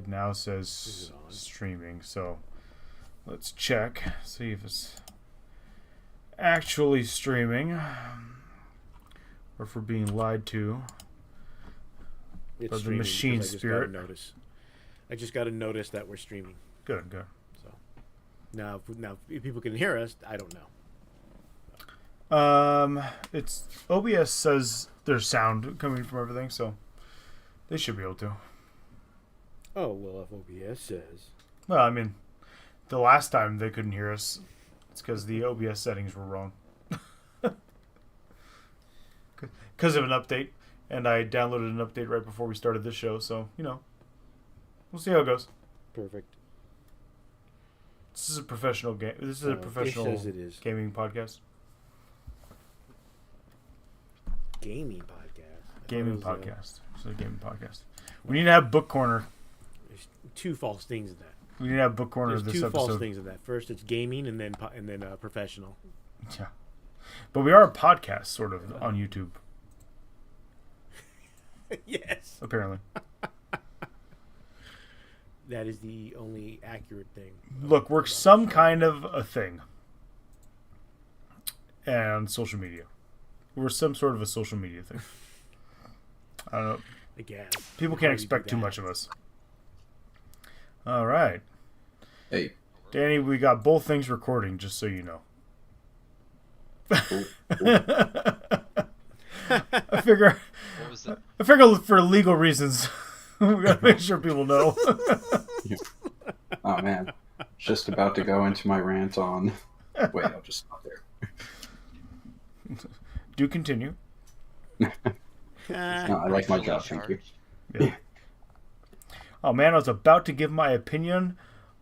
It now says streaming, so let's check. See if it's actually streaming. Or if we're being lied to. It's by the machine spirit. I just got a notice that we're streaming. Good. So now if people can hear us, I don't know. It's OBS says there's sound coming from everything, so they should be able to. Oh well, if OBS says. Well, I mean, the last time they couldn't hear us, it's because the OBS settings were wrong. Because of an update, and I downloaded an update right before we started this show, so we'll see how it goes. Perfect. This is a professional game. This is a professional it says it is. Gaming podcast. Gaming podcast. Gaming podcast. It's a gaming podcast. We need to have Book Corner. There's two false things in that. We need to have Book Corner There's of this two episode. false things in that. First, it's gaming, and then professional. Yeah, but we are a podcast, sort of, on YouTube. Yes. Apparently. That is the only accurate thing. Look, we're some kind of a thing. And social media. We're some sort of a social media thing. I don't know. I guess. People can't expect too much of us. All right. Hey. Danny, we got both things recording, just so you know. Cool. I figure for legal reasons, we gotta make sure people know. Oh man, just about to go into my rant on. Wait, I'll just stop there. Do continue. No, I like my job, thank you. Yeah. Oh man, I was about to give my opinion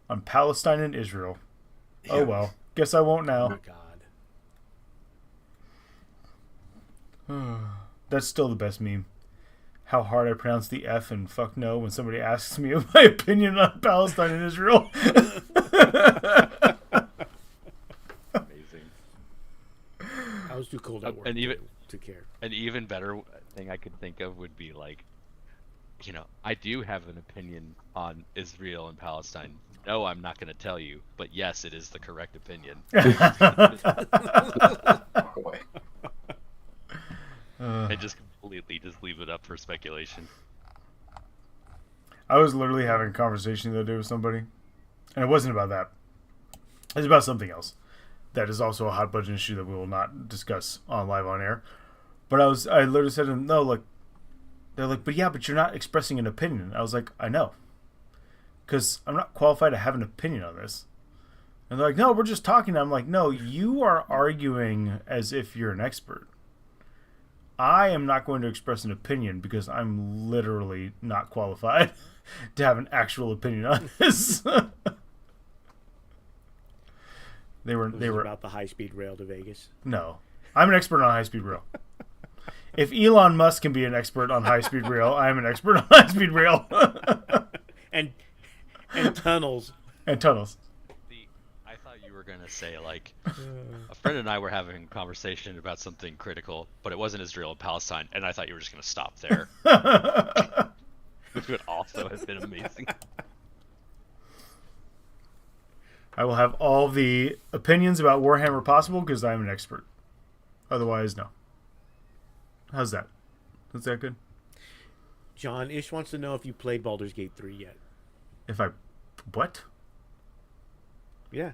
on Palestine and Israel. Oh well, guess I won't Oh now. my God. That's still the best meme. How hard I pronounce the F and fuck no when somebody asks me my opinion on Palestine and Israel. Amazing. I was too cold at work to care. An even better thing I could think of would be like, I do have an opinion on Israel and Palestine. No, I'm not going to tell you, but yes, it is the correct opinion. Walk away. And just completely leave it up for speculation. I was literally having a conversation the other day with somebody, and it wasn't about that. It was about something else that is also a hot button issue that we will not discuss live on air. But I literally said to them, no, like, they're like, but you're not expressing an opinion. I was like, I know, because I'm not qualified to have an opinion on this. And they're like, no, we're just talking. I'm like, no, you are arguing as if you're an expert. I am not going to express an opinion because I'm literally not qualified to have an actual opinion on this. They were about the high-speed rail to Vegas. No, I'm an expert on high-speed rail. If Elon Musk can be an expert on high-speed rail, I am an expert on high-speed rail. and tunnels. And tunnels. I thought you were going to say, like, a friend and I were having a conversation about something critical, but it wasn't Israel and Palestine, and I thought you were just going to stop there. Which would also have been amazing. I will have all the opinions about Warhammer possible because I'm an expert. Otherwise, no. How's that? Is that good? John Ish wants to know if you played Baldur's Gate 3 yet. If I... What? Yeah.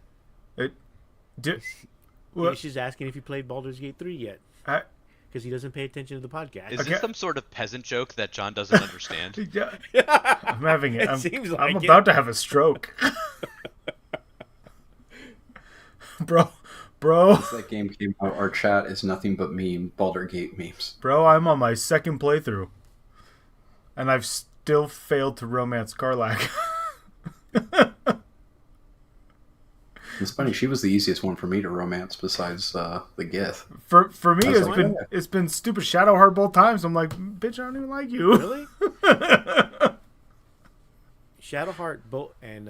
What? Ish is asking if you played Baldur's Gate 3 yet. Because he doesn't pay attention to the podcast. Is this some sort of peasant joke that John doesn't understand? Yeah. I'm having it. Seems like I'm it. about to have a stroke. Bro. Since that game came out, our chat is nothing but Baldur Gate memes. Bro, I'm on my second playthrough. And I've still failed to romance Karlach. It's funny, she was the easiest one for me to romance besides the Gith. For me, it's been stupid Shadowheart both times. I'm like, bitch, I don't even like you. Really? Shadowheart and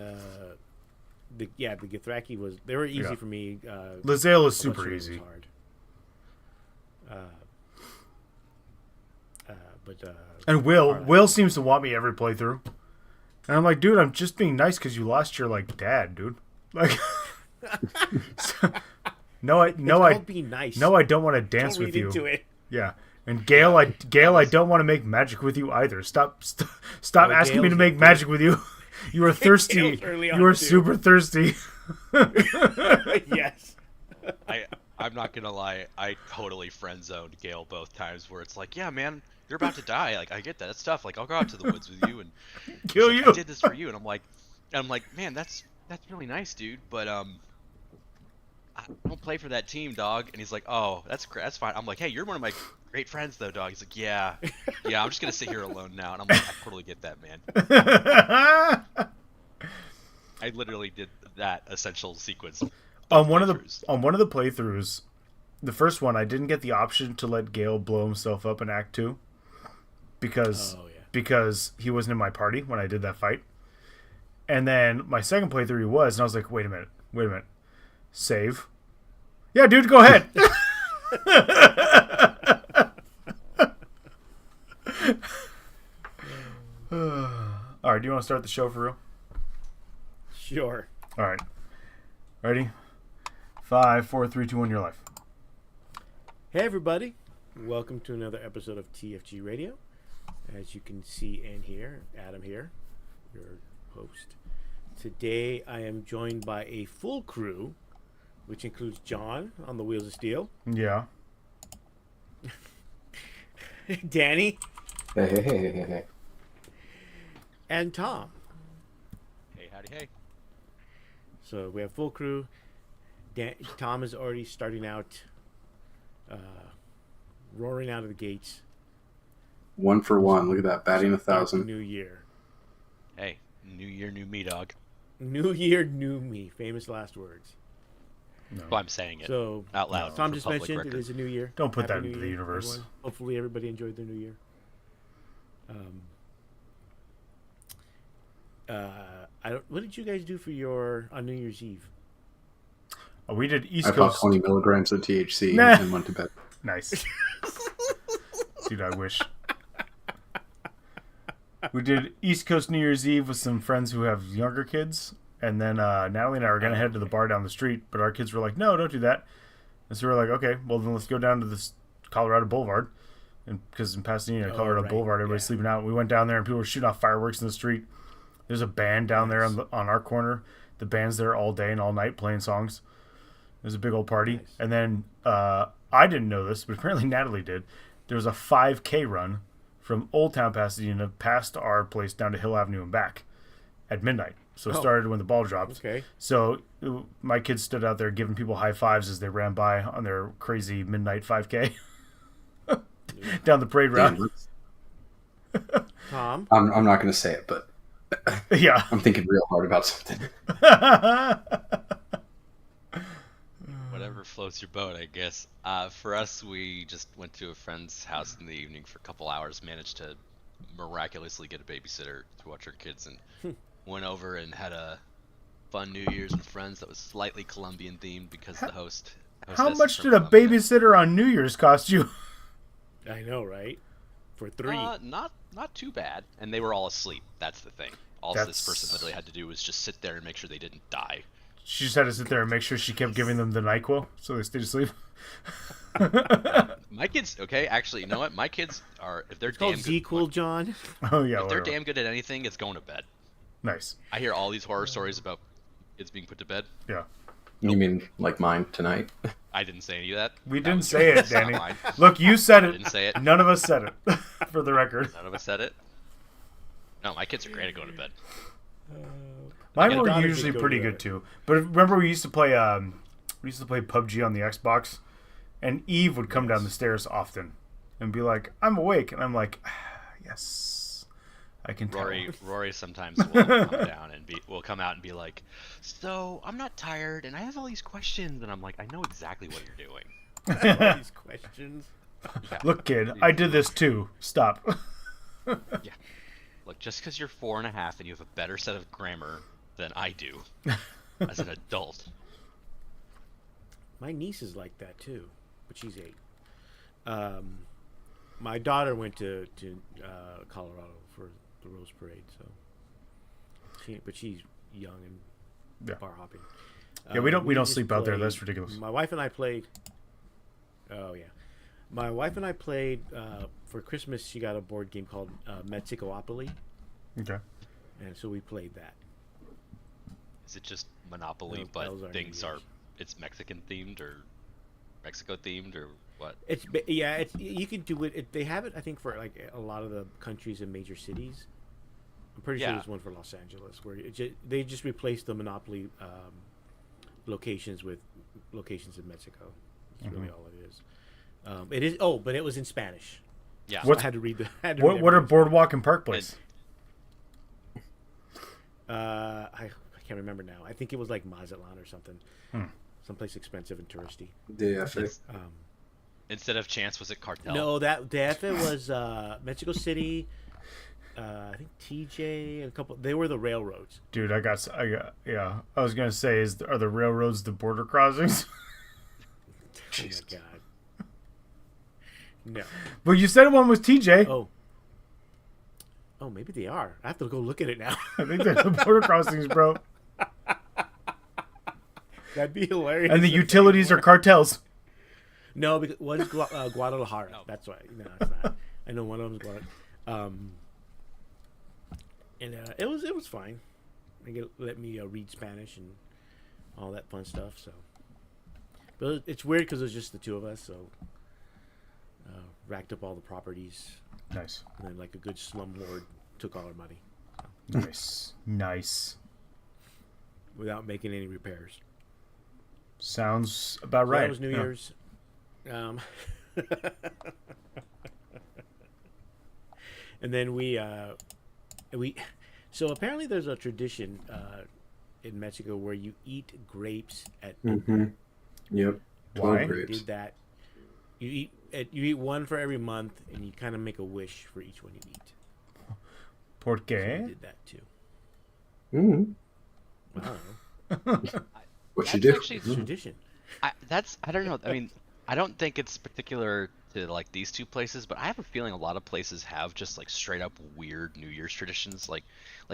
the Githraki they were easy for me. Lae'zel is super easy. Hard. And Will seems to want me every playthrough. And I'm like, dude, I'm just being nice because you lost your like dad, dude. Like, no, I be nice. No, I don't want to dance Don't with read you. into it. Yeah. And Gail, I don't want to make magic with you either. Stop asking me to Gail's make magic with you. You are thirsty. You are super thirsty. Yes. I'm not gonna lie. I totally friend zoned Gail both times. Where it's like, yeah, man, you're about to die. Like, I get that. That's tough. Like, I'll go out to the woods with you and Kill like, you. I did this for you, and I'm like, man, that's really nice, dude. But I don't play for that team, dog. And he's like, oh, that's fine. I'm like, hey, you're one of my great friends, though, dog. He's like, yeah. I'm just gonna sit here alone now. And I'm like, I totally get that, man. I literally did that essential sequence. On one of the playthroughs, the first one, I didn't get the option to let Gale blow himself up in Act 2 because he wasn't in my party when I did that fight. And then my second playthrough he was, and I was like, wait a minute. Save. Yeah, dude, go ahead. All right, do you want to start the show for real? Sure. All right. Ready? 5, 4, 3, 2, 1, your life. Hey, everybody. Welcome to another episode of TFG Radio. As you can see and hear, Adam here, your host. Today, I am joined by a full crew, which includes John on the Wheels of Steel. Yeah. Danny. Hey. And Tom. Hey, howdy, hey. So we have full crew. Tom is already starting out, roaring out of the gates. 1 for 1. Look at that, batting Start the 1,000. New year. Hey, new year, new me, dog. New year, new me. Famous last words. No. Well, I'm saying it So out loud. Tom for just public mentioned record. it is a new year. Don't put Happy that into New the Year, universe. everyone. Hopefully everybody enjoyed their new year. What did you guys do for on New Year's Eve? We did East I bought Coast. 20 milligrams of THC Nah. and went to bed. Nice. Dude, I wish. We did East Coast New Year's Eve with some friends who have younger kids. And then Natalie and I were going to head to the bar down the street. But our kids were like, no, don't do that. And so we were like, okay, well, then let's go down to this Colorado Boulevard. And because in Pasadena, Colorado Boulevard, everybody's sleeping out. We went down there and people were shooting off fireworks in the street. There's a band down there on our corner. The band's there all day and all night playing songs. It was a big old party. Nice. And then I didn't know this, but apparently Natalie did. There was a 5K run from Old Town Pasadena past our place down to Hill Avenue and back at midnight. So it started when the ball dropped. Okay. So my kids stood out there giving people high fives as they ran by on their crazy midnight 5K down the parade route. Tom? I'm not going to say it, but Yeah. I'm thinking real hard about something. Whatever floats your boat, I guess. For us, we just went to a friend's house in the evening for a couple hours, managed to miraculously get a babysitter to watch our kids, and went over and had a fun New Year's with friends that was slightly Colombian themed because the hostess How is much from did a Colombia. babysitter on New Year's cost you? I know, right? For 3. Not too bad, and they were all asleep. That's the thing. All this person literally had to do was just sit there and make sure they didn't die. She just had to sit there and make sure she kept giving them the NyQuil so they stayed asleep. My kids, okay, actually, you know what? My kids are, if they're It's called damn good, Z-Cool, John. Oh, yeah. if they're Whatever. damn good at anything, it's going to bed. Nice. I hear all these horror stories about kids being put to bed. Yeah. You mean like mine tonight? I didn't say any of that. We That didn't was say yours. it, It's not Danny. mine. Look, you said I it. didn't say it. None of us said it, for the record. None of us said it. No, my kids are great at going to bed. Mine My were daughter usually did go pretty to good bed. too. But remember, we used to play PUBG on the Xbox, and Eve would come down the stairs often and be like, "I'm awake," and I'm like, "Yes, I can tell." Rory sometimes will come down and will come out and be like, "So I'm not tired, and I have all these questions," and I'm like, "I know exactly what you're doing." All these questions. Yeah. Look, kid, I did this too. Stop. Yeah. Look, just because you're 4.5 and you have a better set of grammar than I do as an adult. My niece is like that too, but she's 8. My daughter went to Colorado for the Rose Parade, so But she's young and Yeah. bar hopping. Yeah, we don't just sleep out there. played- That's ridiculous. My wife and I played. Oh yeah, my wife and I played for Christmas. She got a board game called Mexicoopoly, Okay. and so we played that. Is it just Monopoly, No, that was our but things New are Year's. it's Mexican themed or Mexico themed or what? It's you can do it. They have it, I think, for like a lot of the countries and major cities. I'm pretty sure Yeah. there's one for Los Angeles where they just replaced the Monopoly locations with locations in Mexico. That's really all it is. It is. Oh, but it was in Spanish. Yeah. What- I had to read the. What are Boardwalk and Park Place? I can't remember now. I think it was like Mazatlan or something. Hmm. Someplace expensive and touristy. DFA. Instead of Chance, was it Cartel? No, that DF was Mexico City. I think TJ and a couple. They were the railroads. Dude, I got. Yeah. I was gonna say, are the railroads the border crossings? Jesus. Oh my god. No. But you said one was TJ. Oh. Oh, maybe they are. I have to go look at it now. I think they're the border crossings, bro. That'd be hilarious. And the if they utilities were. are cartels. No, because one is Guadalajara. No. That's why. No, it's not. I know one of them's Guadalajara. And it was fine. They let me read Spanish and all that fun stuff. So, but it's weird because it was just the two of us. So, racked up all the properties, Nice. and then like a good slumlord took all our money Nice. without making any repairs. Sounds about So right. that was New Yeah. Year's. And then we so apparently there's a tradition in Mexico where you eat grapes at Mm-hmm. Yep. Why? 12 we grapes. did that. You eat one for every month, and you kind of make a wish for each one you eat. ¿Por So qué? we did that too. Mm-hmm. I don't know. What you That's do? actually- It's a tradition. I don't know. I mean, I don't think it's particular to like these two places, but I have a feeling a lot of places have just like straight up weird New Year's traditions. Like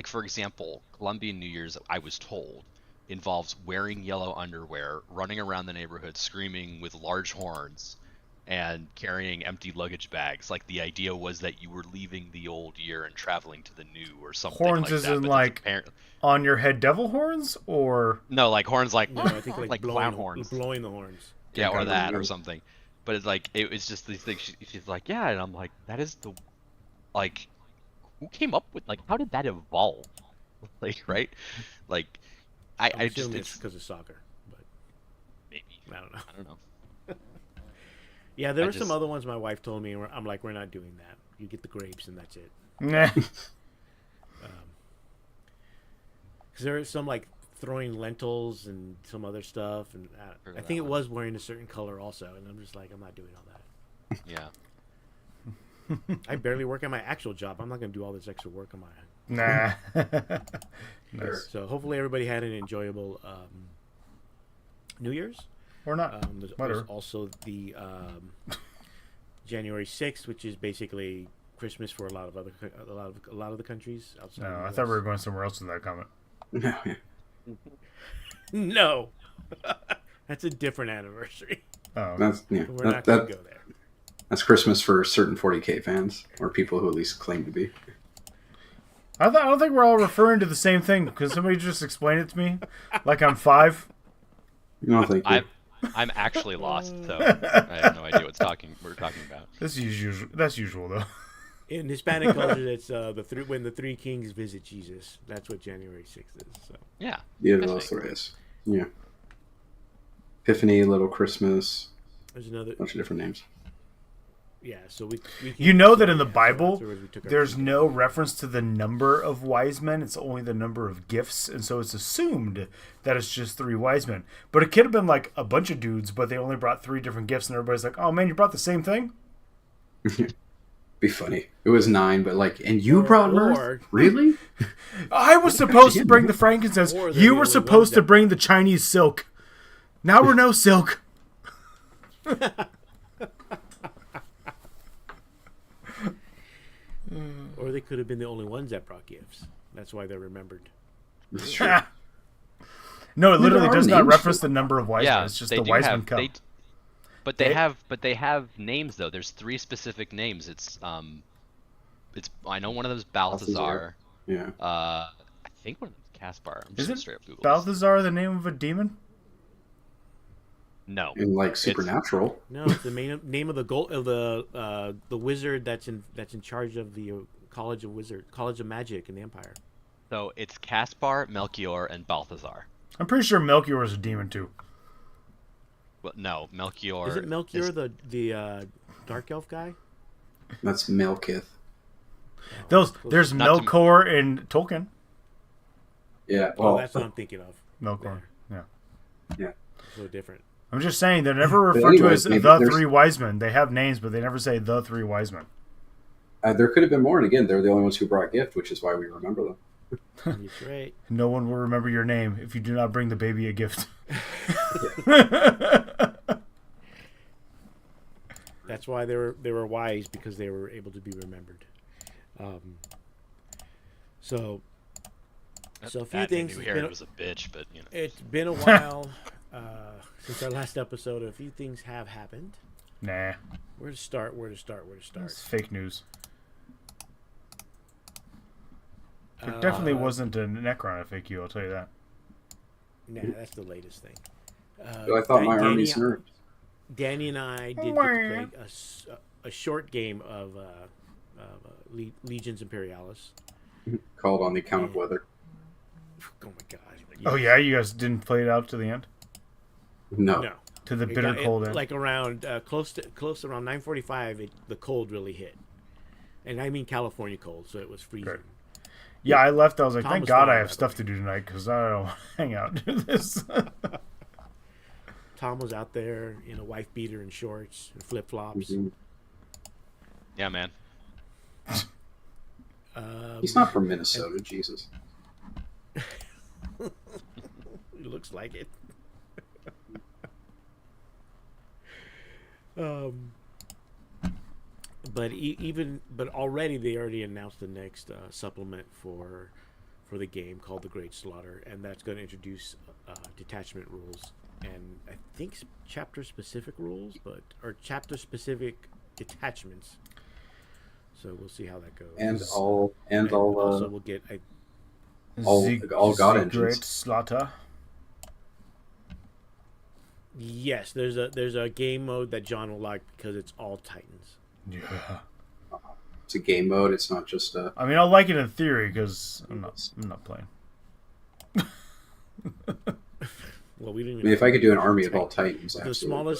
for example, Colombian New Year's, I was told, involves wearing yellow underwear, running around the neighborhood screaming with large horns, and carrying empty luggage bags. Like the idea was that you were leaving the old year and traveling to the new or something Horns like as that. in, but like- apparently, On your head, devil horns, or no, like horns like No, I think like, clown horns. blowing the horns. Yeah, or kinda that, or weird. something. But it's like it was just these things. She's like, yeah, and I'm like, that is the, like, who came up with like, how did that evolve? Like, right? Like, I'm I just assuming it's it's because of soccer, but maybe I don't know. I don't know. Yeah, there I were some just- other ones my wife told me. Where I'm like, we're not doing that. You get the grapes and that's it. nah. Because there is some like throwing lentils and some other stuff, and Heard I of think that it one. was wearing a certain color also. And I'm just like, I'm not doing all that. Yeah. I barely work at my actual job. I'm not going to do all this extra work on my. Nah. Nice. So hopefully everybody had an enjoyable New Year's. Or not. There's Whatever. also the January 6th, which is basically Christmas for a lot of the countries outside. No, the I thought we US. were going somewhere else with that comment. No, yeah. No, that's a different anniversary. Oh, That's yeah. We're not going to go there. That's Christmas for certain 40K fans or people who at least claim to be. I don't think we're all referring to the same thing. Could somebody just explain it to me? Like I'm 5? No, thank you. I'm actually lost, so I have no idea we're talking about. That's usual though. In Hispanic culture, it's when the three kings visit Jesus. That's what January 6th is. So Yeah. Dia de Epiphany. los Reyes. Yeah. Epiphany, Little Christmas, there's another. bunch of different names. Yeah, so we You know so, that in the yeah, so Bible, afterwards we took our there's food. no reference to the number of wise men. It's only the number of gifts, and so it's assumed that it's just 3 wise men. But it could have been like a bunch of dudes, but they only brought 3 different gifts, and everybody's like, "Oh man, you brought the same thing." Be funny. It was 9, but like, and you brought or- mirth? Really? I was supposed to bring the frankincense. Or they're You the were only supposed ones to that- bring the Chinese silk. Now we're no silk. Or they could have been the only ones that brought gifts. That's why they're remembered. That's true. No, it literally there are does not names reference for the number of Wiseman. Yeah, It's just they the do Wiseman have Cup. but they have names though. There's 3 specific names. It's I know one of them is Balthazar. Yeah. I think one of them is Caspar. I'm just gonna Isn't straight up Google this. Balthazar the name of a demon? No. And like Supernatural. No, it's the name of the wizard that's in charge of the College of Magic in the Empire. So it's Caspar, Melchior, and Balthazar. I'm pretty sure Melchior was a demon too. Well, no, Melchior. Isn't Melchior the dark elf guy? That's Malekith. There's Not to- Melkor in Tolkien. Yeah. Oh, Well, that's what I'm thinking of. Melkor. Yeah. yeah. So different. I'm just saying they're never But referred to anyways, as maybe the there's- 3 wise men. They have names, but they never say the 3 wise men. There could have been more, and again, they're the only ones who brought gift, which is why we remember them. That's right. No one will remember your name if you do not bring the baby a gift. That's why they were wise, because they were able to be remembered. So a few That things. New Herod was a bitch, but you know. It's been a while since our last episode. A few things have happened. Nah, Where to start? it's fake news. There definitely wasn't a Necron FAQ, I'll tell you that. Nah, that's the latest thing. I thought my army's nerfed. Danny and I did get to play a short game of Legions Imperialis. Called on the account of weather. Oh my god! Oh yeah, you guys didn't play it out to the end? No. No. To the It bitter got- cold end? Like around close around 9:45, the cold really hit, and I mean California cold, so it was freezing. Great. Yeah, I left. I was like, Tom thank was God fine, I by have the stuff way. to do tonight because I don't want to hang out and do this. Tom was out there in a wife beater and shorts and flip flops. Mhm. Yeah, man. He's not from Minnesota, Jesus. It looks like it. But already they already announced the next supplement for the game called the Great Slaughter, and that's going to introduce detachment rules and I think chapter specific rules, or chapter specific detachments. So we'll see how that goes. And also we'll get all God engines. Great slaughter. yes, there's a game mode that John will like because it's all Titans. Yeah. It's a game mode. It's not just a. I mean, I'll like it in theory because I'm not playing. Well, we didn't. I mean, if I could do an army of all Titans, the absolutely.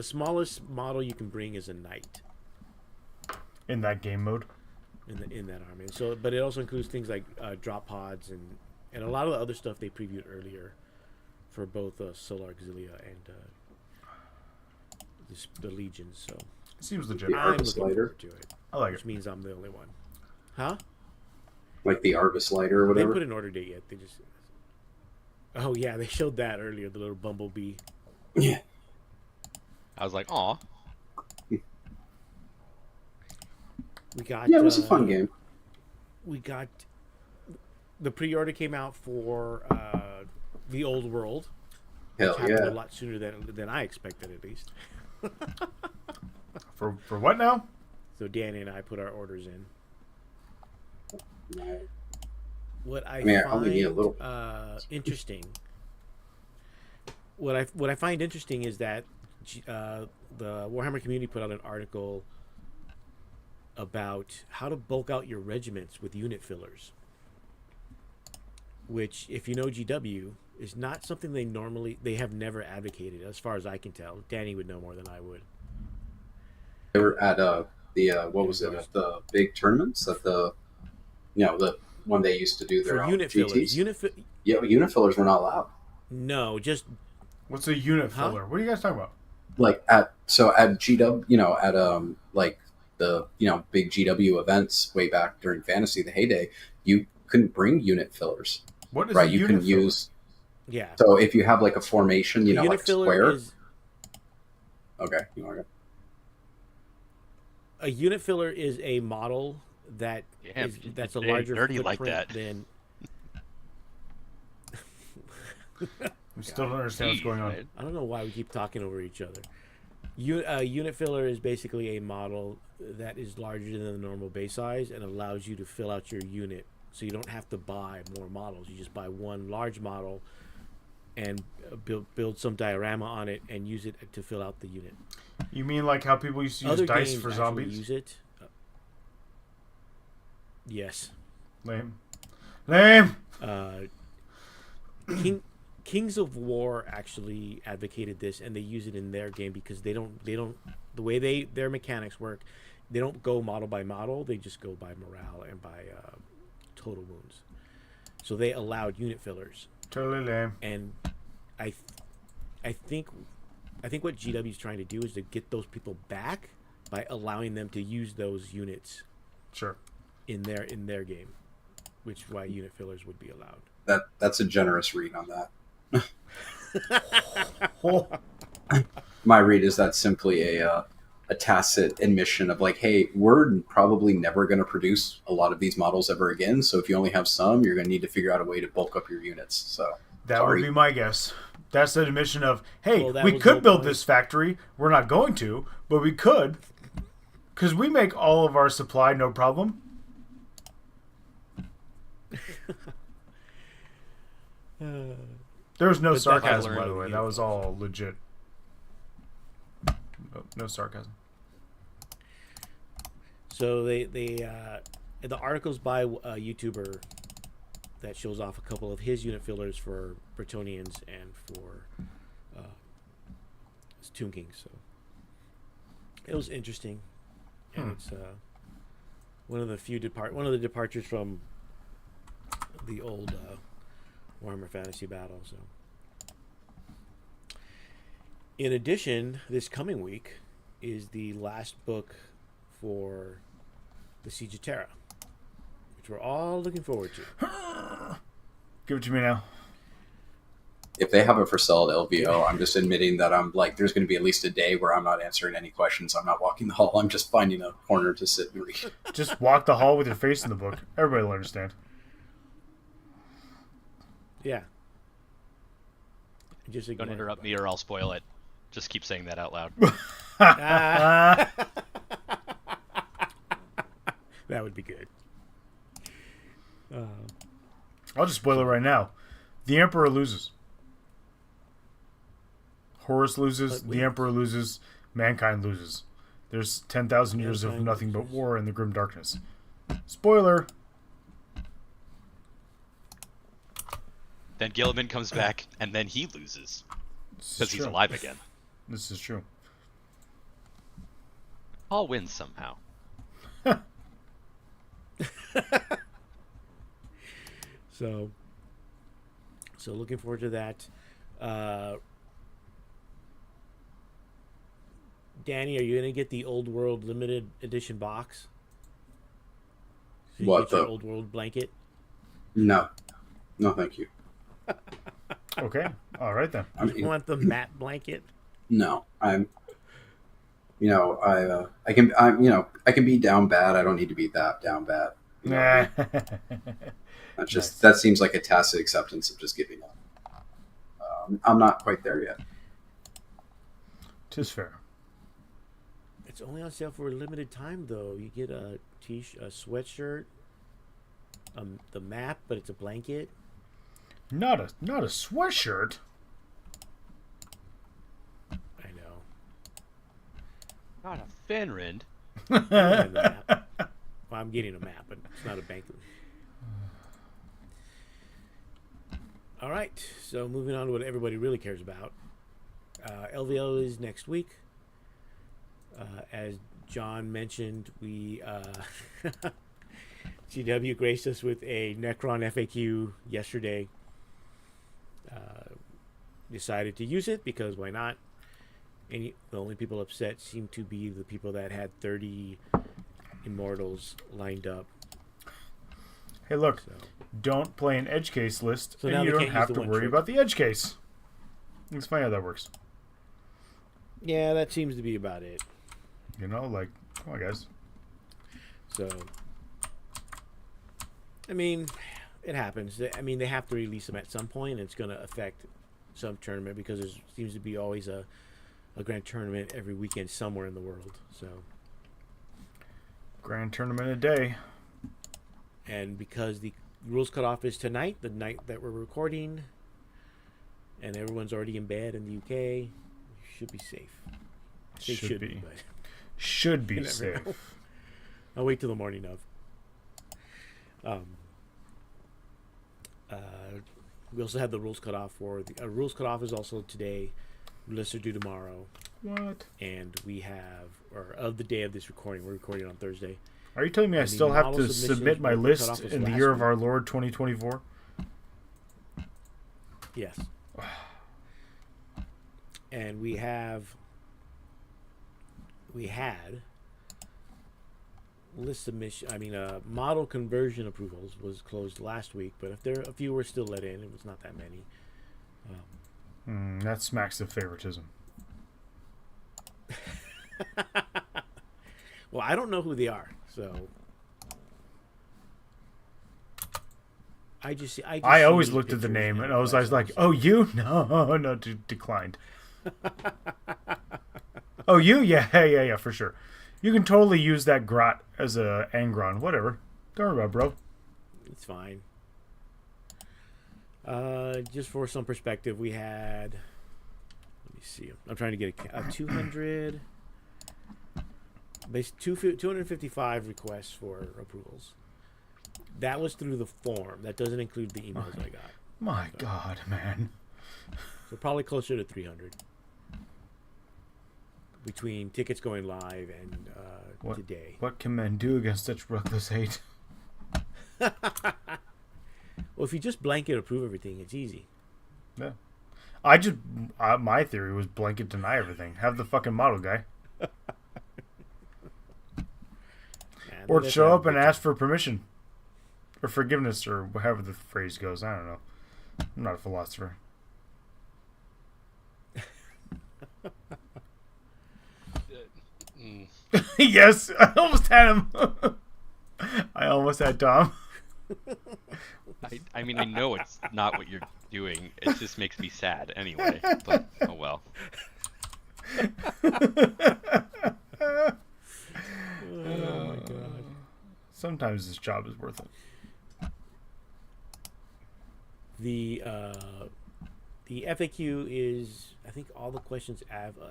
smallest model you can bring is a knight In that game mode. in that army. So, but it also includes things like drop pods and a lot of the other stuff they previewed earlier for both Solar Auxilia and the Legions. So It seems legit. The I'm Argus looking Lighter. forward to it, I like which it. means I'm the only one. Huh? Like the Argus Lighter or They whatever. put an order date yet? They just. Oh yeah, they showed that earlier. The little bumblebee. Yeah. I was like, aw. We got. Yeah, it was a fun game. We got. The pre-order came out for the Old World. Hell Happened a yeah. lot sooner than I expected, at least. For what now? So Danny and I put our orders in. Right. What I mean, I find only need a little. interesting. What I find interesting is that the Warhammer community put out an article about how to bulk out your regiments with unit fillers. Which, if you know GW, is not something they have never advocated, as far as I can tell. Danny would know more than I would. They were at what was it? At the big tournaments at the when they used to do their For own unit GTs. fillers, Yeah, but unit fillers were not allowed. no, just What's a unit Huh? filler? What are you guys talking about? Like at GW, at like the big GW events way back during Fantasy, the heyday, you couldn't bring unit fillers, What is right? a You unit can filler? use. yeah. So if you have like a formation, A like unit a filler square. is Okay. Okay. a unit filler is a model that's a they larger nerdy footprint like that. than. We still don't understand what's going on. Right? I don't know why we keep talking over each other. Unit filler is basically a model that is larger than the normal base size and allows you to fill out your unit. So you don't have to buy more models. You just buy one large model and build some diorama on it and use it to fill out the unit. You mean like how people used to use Other dice games for actually zombies? use it. Yes. Lame. Kings of War actually advocated this, and they use it in their game because they don't the way their mechanics work, they don't go model by model. They just go by morale and by total wounds. So they allowed unit fillers. Totally lame. And I think what GW is trying to do is to get those people back by allowing them to use those units Sure. in their game, which is why unit fillers would be allowed. That's a generous read on that. Oh. My read is that simply a tacit admission of like, hey, we're probably never going to produce a lot of these models ever again. So if you only have some, you're going to need to figure out a way to bulk up your units. So That would be my guess. That's the admission of, hey, Well, that we was could the build point. this factory. We're not going to, but we could. Because we make all of our supply, no problem. There was no But that's sarcasm, learned by the way. with That was uniforms. all legit. No sarcasm. So the articles by a YouTuber that shows off a couple of his unit fillers for Bretonians and for Tomb Kings. So it was interesting, and it's one of the departures from the old Warhammer Fantasy Battle. So, in addition, this coming week is the last book for the Siege of Terra, which we're all looking forward to. Give it to me now. if they have it for sale at LVO, I'm just admitting that I'm like, there's going to be at least a day where I'm not answering any questions. I'm not walking the hall. I'm just finding a corner to sit and read. Just walk the hall with your face in the book. Everybody will understand. Yeah. Just Don't ignore interrupt me or I'll spoil it. Just keep saying that out loud. that would be good. I'll just spoil it right now. The Emperor loses. Horus loses. But The Emperor loses. Mankind loses. There's 10,000 years of Mankind nothing but loses. war in the grim darkness. Spoiler. Then Gilliman comes back, and then he loses This is because he's true. alive again. This is true. Paul wins somehow. So looking forward to that. Danny, are you gonna get the Old World limited edition box? So you What, get your the- Old World blanket? No, thank you. Okay. All right then. I You mean, want the matte blanket? no, I can be down bad. I don't need to be that down bad. You know, that's just that seems like a tacit acceptance of just giving up. I'm not quite there yet. Tis fair. It's only on sale for a limited time, though. You get a sweatshirt, the map, but it's a blanket. Not a sweatshirt. I know. Not a Fenrind. I'm getting the map. Well, I'm getting a map, but it's not a blanket. All right, so moving on to what everybody really cares about. LVO is next week. As John mentioned, we GW graced us with a Necron FAQ yesterday. Decided to use it because why not? And the only people upset seem to be the people that had 30 Immortals lined up. Hey, look. So Don't play an edge case list, So now and you they don't can't have use to the one worry trick. about the edge case. It's funny how that works. yeah, that seems to be about it. You know, like, come on, guys. So I mean, it happens. I mean, they have to release them at some point, and it's going to affect some tournament because there seems to be always a grand tournament every weekend somewhere in the world. So, Grand tournament a day. and because the rules cutoff is tonight, the night that we're recording, and everyone's already in bed in the UK, you should be safe. They Should be. but Should be you never safe. know. I'll wait till the morning of. We also have the rules cutoff for the rules cutoff is also today. Lists are due tomorrow, What? and we have, or of the day of this recording, we're recording on Thursday. Are you telling me I And the still have model to submissions submit my were cut list off as in the last year of week. our Lord 2024? Yes. And we had list submission. I mean, model conversion approvals was closed last week, but if a few were still let in, it was not that many. That smacks of favoritism. Well, I don't know who they are, so I always see looked at the pictures name and and I was like, questions. "Oh, you? No, declined." Oh, you? Yeah, for sure. You can totally use that grot as a angron. Whatever. Don't worry about it, bro. It's fine. Just for some perspective, we had. Let me see. I'm trying to get a 200. 255 requests for approvals. That was through the form. That doesn't include the emails I got. My God, man. So probably closer to 300 between tickets going live and today. What can men do against such reckless hate? Well, if you just blanket approve everything, it's easy. Yeah. My theory was blanket deny everything. Have the fucking model guy. Man, Or that's show not up and good. ask for permission. Or forgiveness, or however the phrase goes. I don't know. I'm not a philosopher. Yes, I almost had him. I almost had Tom. I mean, I know it's not what you're doing. It just makes me sad anyway. But oh well. Oh my god. Sometimes this job is worth it. The FAQ is, I think all the questions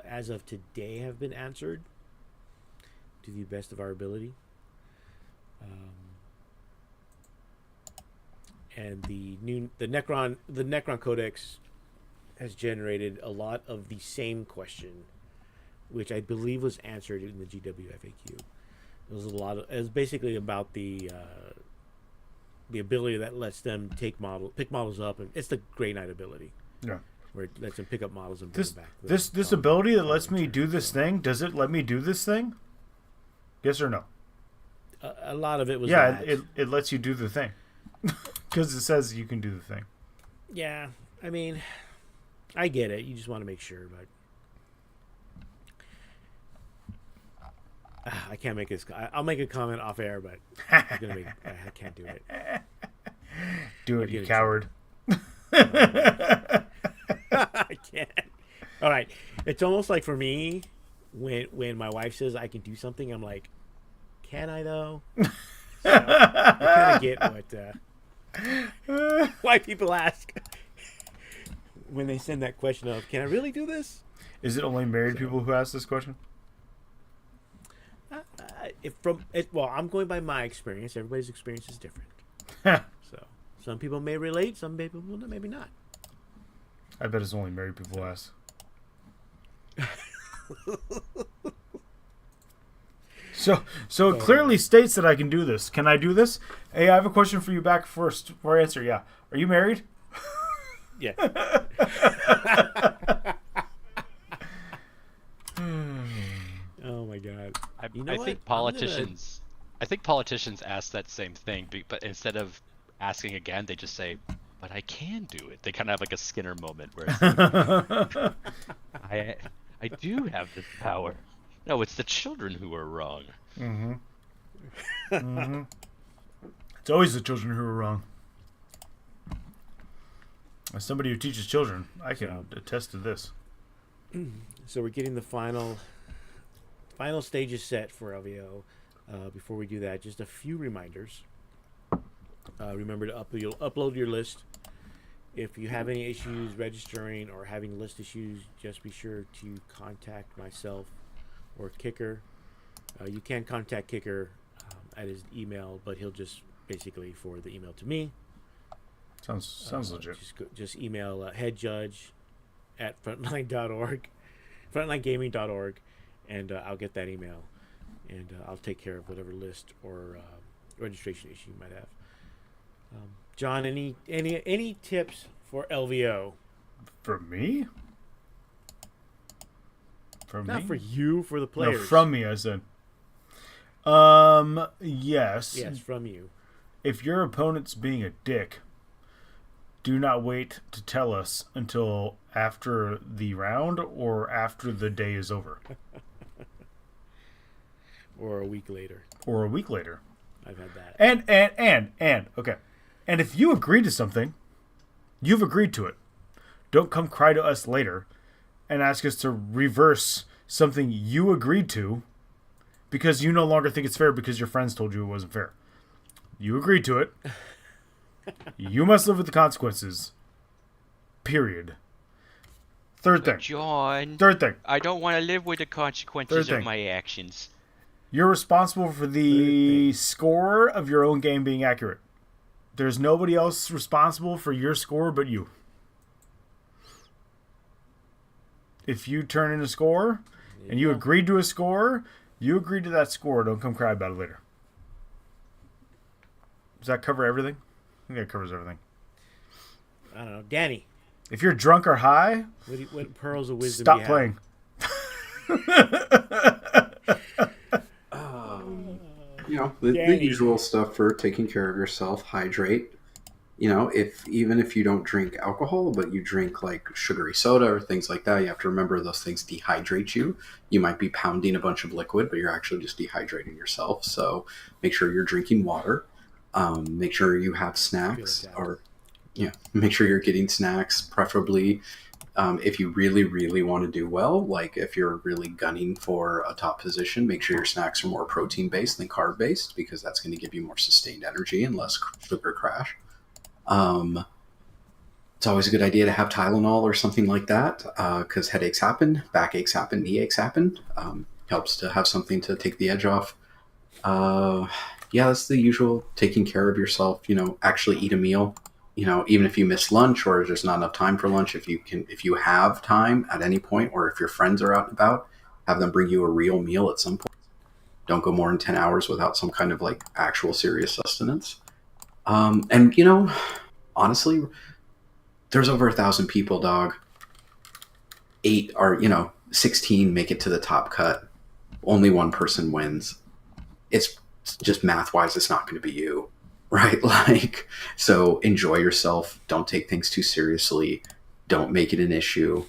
as of today have been answered to the best of our ability. And the Necron Codex has generated a lot of the same question, which I believe was answered in the GW FAQ. It was basically about the ability that lets them pick models up, and it's the Grey Knight ability. Yeah. Where it lets them pick up models and bring them back. This ability that lets me do this thing, does it let me do this thing? Yes or no? A lot of it was Yeah, that. it lets you do the thing. Because it says you can do the thing. Yeah, I mean, I get it. You just want to make sure, but I can't make this. I'll make a comment off air, but I can't do it. Do it, I'll you get coward. I can't. All right, it's almost like for me when my wife says I can do something, I'm like, can I though? So, I kind of get why people ask when they send that question of, can I really do this? Is it only married people who ask this question? Well, I'm going by my experience. Everybody's experience is different. So some people may relate, some people will maybe not. I bet it's only married people who ask. So it clearly states that I can do this. Can I do this? Hey, I have a question for you back first before I answer. Yeah. Are you married? Yeah. Oh my god. You know I what? think politicians. I think politicians ask that same thing, but instead of asking again, they just say, "But I can do it." They kind of have like a Skinner moment where it's like, I do have this power. No, it's the children who are wrong. Mm-hmm. Mm-hmm. It's always the children who are wrong. As somebody who teaches children, I can attest to this. So we're getting the final stages set for LVO. Before we do that, just a few reminders. Remember to upload your list. If you have any issues registering or having list issues, just be sure to contact myself or Kicker. You can contact Kicker at his email, but he'll just basically forward the email to me. Sounds legit. Just email headjudge@frontline.org, frontlinegaming.org, and I'll get that email, and I'll take care of whatever list or registration issue you might have. John, any tips for LVO? For me? Not for you, for the players. No, from me, I said. Yes. Yes, from you. If your opponent's being a dick, do not wait to tell us until after the round or after the day is over. Or a week later. I've had that. And okay. And if you agree to something, you've agreed to it. Don't come cry to us later and ask us to reverse something you agreed to because you no longer think it's fair because your friends told you it wasn't fair. You agreed to it. You must live with the consequences. Period. Third thing. John. Third thing. I don't want to live with the consequences of my actions. You're responsible for the score of your own game being accurate. There's nobody else responsible for your score but you. If you turn in a score and you agreed to a score, you agreed to that score. Don't come cry about it later. Does that cover everything? I think that covers everything. I don't know. Danny. If you're drunk or high, what pearls of wisdom stop playing. The usual stuff for taking care of yourself. Hydrate. Even if you don't drink alcohol, but you drink like sugary soda or things like that, you have to remember those things dehydrate you. You might be pounding a bunch of liquid, but you're actually just dehydrating yourself. So make sure you're drinking water. Make sure you have snacks, make sure you're getting snacks, preferably. If you really, really want to do well, like if you're really gunning for a top position, make sure your snacks are more protein-based than carb-based because that's going to give you more sustained energy and less sugar crash. It's always a good idea to have Tylenol or something like that because headaches happen, backaches happen, knee aches happen. Helps to have something to take the edge off. That's the usual taking care of yourself, actually eat a meal. Even if you miss lunch or there's not enough time for lunch, if you have time at any point, or if your friends are out and about, have them bring you a real meal at some point. Don't go more than 10 hours without some kind of like actual serious sustenance. Honestly, there's over 1,000 people, dog. 8 are, 16 make it to the top cut. Only one person wins. It's just math-wise, it's not going to be you. Right? So enjoy yourself. Don't take things too seriously. Don't make it an issue.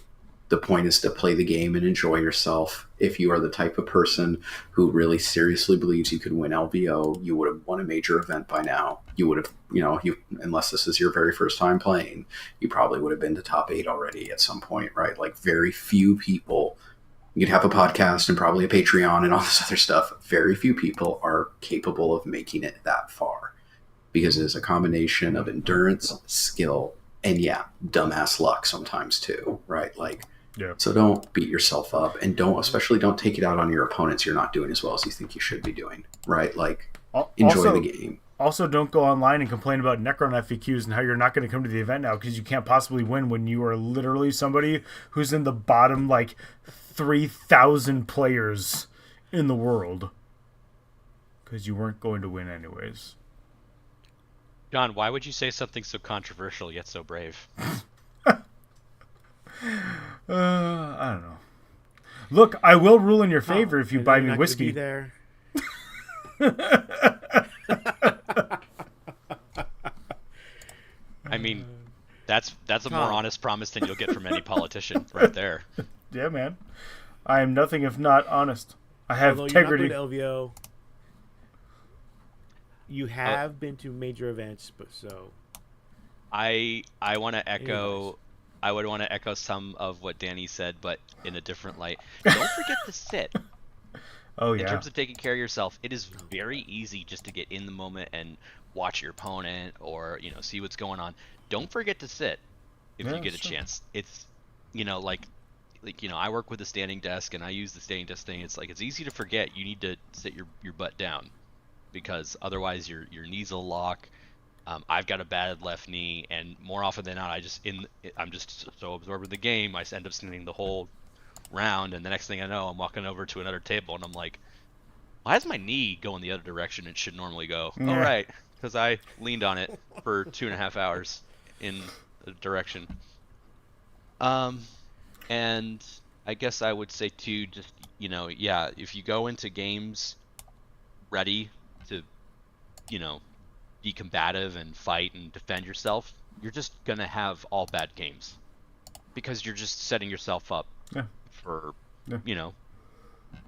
The point is to play the game and enjoy yourself. If you are the type of person who really seriously believes you could win LVO, you would have won a major event by now. You would have, unless this is your very first time playing, you probably would have been to top 8 already at some point, right? Like very few people. You'd have a podcast and probably a Patreon and all this other stuff. Very few people are capable of making it that far. Because it is a combination of endurance, skill, and dumbass luck sometimes too, right? So don't beat yourself up, and especially don't take it out on your opponents you're not doing as well as you think you should be doing, right? Enjoy the game. Also, don't go online and complain about Necron FAQs and how you're not going to come to the event now because you can't possibly win when you are literally somebody who's in the bottom 3,000 players in the world because you weren't going to win anyways. John, why would you say something so controversial yet so brave? I don't know. Look, I will rule in your favor if you buy me whiskey. There. I mean, that's a more honest promise than you'll get from any politician right there. Yeah, man. I am nothing if not honest. I have Although integrity. You're not going to LVO. you have been to major events, but so I want to echo. Anyways. I would want to echo some of what Danny said, but in a different light. Don't forget to sit. Oh In yeah. terms of taking care of yourself, it is very easy just to get in the moment and watch your opponent or see what's going on. Don't forget to sit if Yeah, you get a that's true. chance. It's like I work with a standing desk and I use the standing desk thing. It's like it's easy to forget you need to sit your butt down because otherwise your knees will lock. I've got a bad left knee, and more often than not, I'm just so absorbed in the game, I end up standing the whole round, and the next thing I know, I'm walking over to another table, and I'm like, why is my knee going the other direction it should normally go? Yeah. Oh, right, because I leaned on it for 2.5 hours in a direction. And I guess I would say too, just if you go into games ready to, be combative and fight and defend yourself, you're just gonna have all bad games because you're just setting yourself up Yeah. for, Yeah.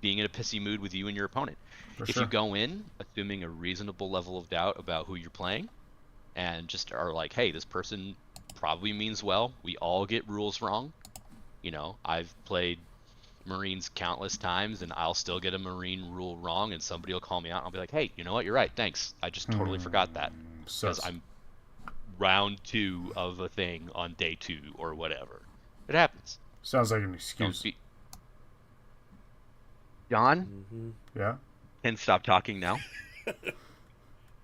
being in a pissy mood with you and your opponent. For If sure. you go in assuming a reasonable level of doubt about who you're playing and just are like, hey, this person probably means well. We all get rules wrong. I've played Marines countless times and I'll still get a Marine rule wrong and somebody will call me out and I'll be like, hey, you know what? You're right. Thanks. I just totally forgot that because Sus. I'm round 2 of a thing on day 2 or whatever. It happens. Sounds like an Don't excuse. be... John, Yeah. can stop talking now.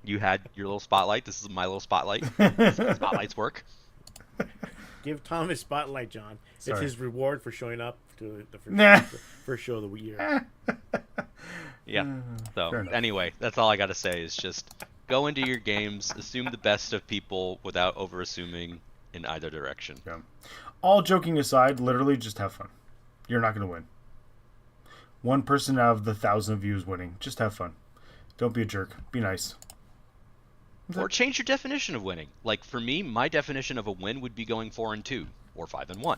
You had your little spotlight. This is my little spotlight. This is how spotlights work. give Tom his spotlight, John. Sorry. It's his reward for showing up to the Nah. first show of the year. Yeah. So Fair enough. anyway, that's all I got to say is just go into your games, assume the best of people without over assuming in either direction. Yeah. All joking aside, literally just have fun. You're not going to win. One person out of the 1,000 of you is winning. Just have fun. Don't be a jerk. Be nice. Or change your definition of winning. Like for me, my definition of a win would be going 4-2 or 5-1.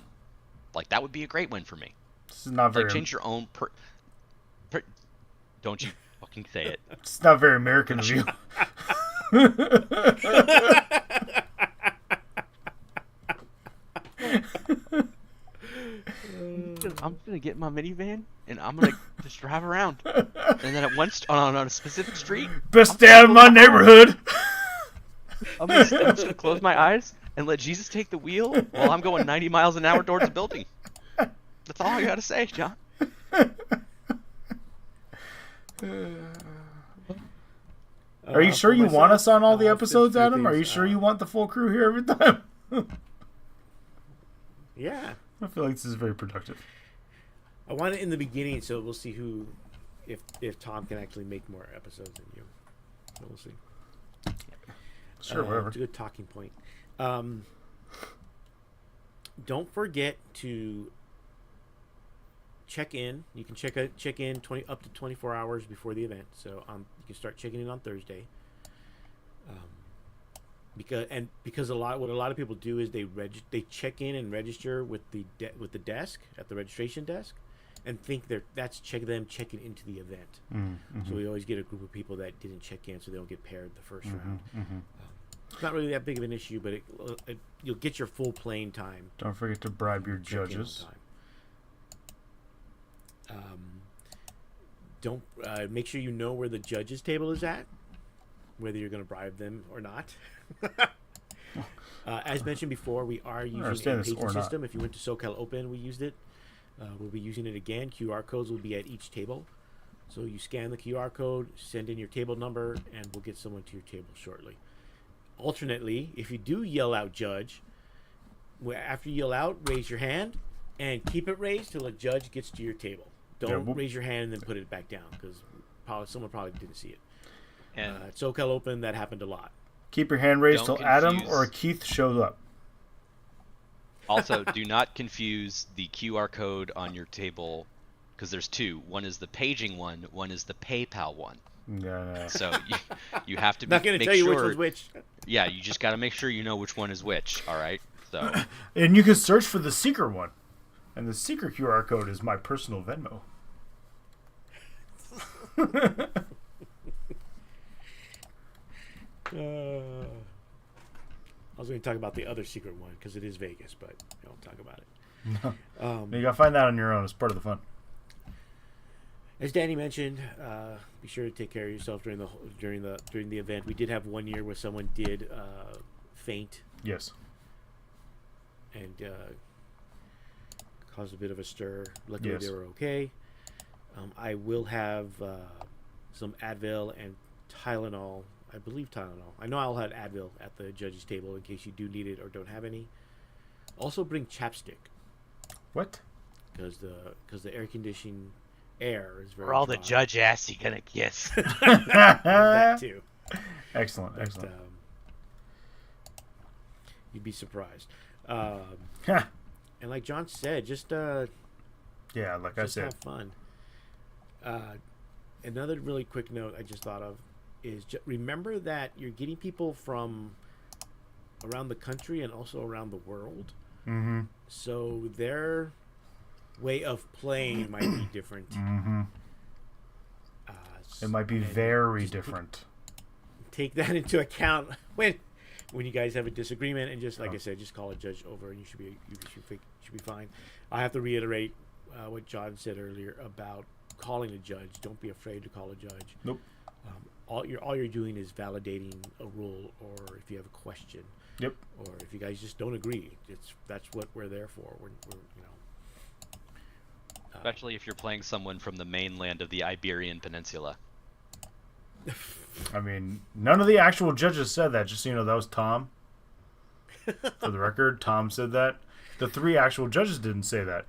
Like that would be a great win for me. This is not very. Like change your own Don't you fucking say it. It's not very American of you. I'm gonna get in my minivan and I'm gonna just drive around. And then at once on a specific street, Best dad in my neighborhood. I'm just gonna close my eyes and let Jesus take the wheel while I'm going 90 miles an hour towards the building. That's all I gotta say, John. Are you sure For you want myself, us on all the just episodes, two Adam? Are things, you sure you want the full crew here every time? Yeah. I feel like this is very productive. I want it in the beginning, so we'll see if Tom can actually make more episodes than you. So we'll see. Sure, whatever. It's a good talking point. Don't forget to check in. You can check in up to 24 hours before the event. So you can start checking in on Thursday. Because what a lot of people do is they check in and register with the desk at the registration desk, and think that's them checking into the event. Mm-hmm. So we always get a group of people that didn't check in, so they don't get paired the first round. It's not really that big of an issue, but you'll get your full playing time. Don't forget to bribe your Check in on judges. time. Don't make sure you know where the judges table is at, whether you're going to bribe them or not. As mentioned before, we are using a understand this paging or not. system. If you went to SoCal Open, we used it. We'll be using it again. QR codes will be at each table. So you scan the QR code, send in your table number, and we'll get someone to your table shortly. Alternately, if you do yell out judge, after you yell out, raise your hand and keep it raised till a judge gets to your table. Don't raise your hand and then put it back down, because someone probably didn't see it. And At SoCal Open, that happened a lot. Keep your hand raised Don't till Adam confuse- or Keith shows up. also, do not confuse the QR code on your table because there's two. One is the paging one. One is the PayPal one. Yeah. So you have to Not going to make tell you sure, which one's which. Yeah, you just got to make sure you know which one is which. All right. So And you can search for the secret one. And the secret QR code is my personal Venmo. I was going to talk about the other secret one because it is Vegas, but I won't talk about it. You gotta find that on your own. It's part of the fun. As Danny mentioned, be sure to take care of yourself during the event. We did have one year where someone did faint. Yes. And caused a bit of a stir. Luckily, Yes. they were okay. I will have some Advil and Tylenol. I believe Tylenol. I know I'll have Advil at the judges' table in case you do need it or don't have any. Also, bring chapstick What? because the air conditioning air is very. For all the dry. judge ass you gonna kiss. That too. Excellent. But, Excellent. You'd be surprised. Ha. And like John said, just Yeah, like I just said. have fun. Another really quick note I just thought of is remember that you're getting people from around the country and also around the world. Mm-hmm. So their way of playing might be different. Mm-hmm. It might be very just different. Take that into account when you guys have a disagreement, and just like I said, just call a judge over, and you should be fine. I have to reiterate what John said earlier about calling a judge. Don't be afraid to call a judge. Nope. All you're doing is validating a rule, or if you have a question. Yep. Or if you guys just don't agree, that's what we're there for. We're Especially if you're playing someone from the mainland of the Iberian Peninsula. I mean, none of the actual judges said that. Just so you know, that was Tom. For the record, Tom said that. The 3 actual judges didn't say that.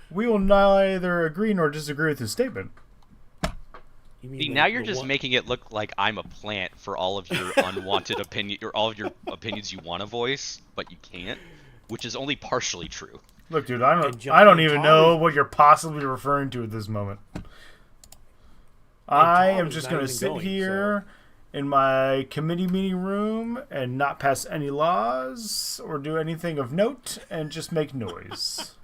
We will neither agree nor disagree with his statement. You mean See, the- now you're the just one- making it look like I'm a plant for all of your unwanted opinion, or all of your opinions you want to voice, but you can't, which is only partially true. Look, dude, I And don't even Tom know is- what you're possibly referring to at this moment. I am is just not going to even sit going, here in my committee meeting room and not pass any laws or do anything of note and just make noise.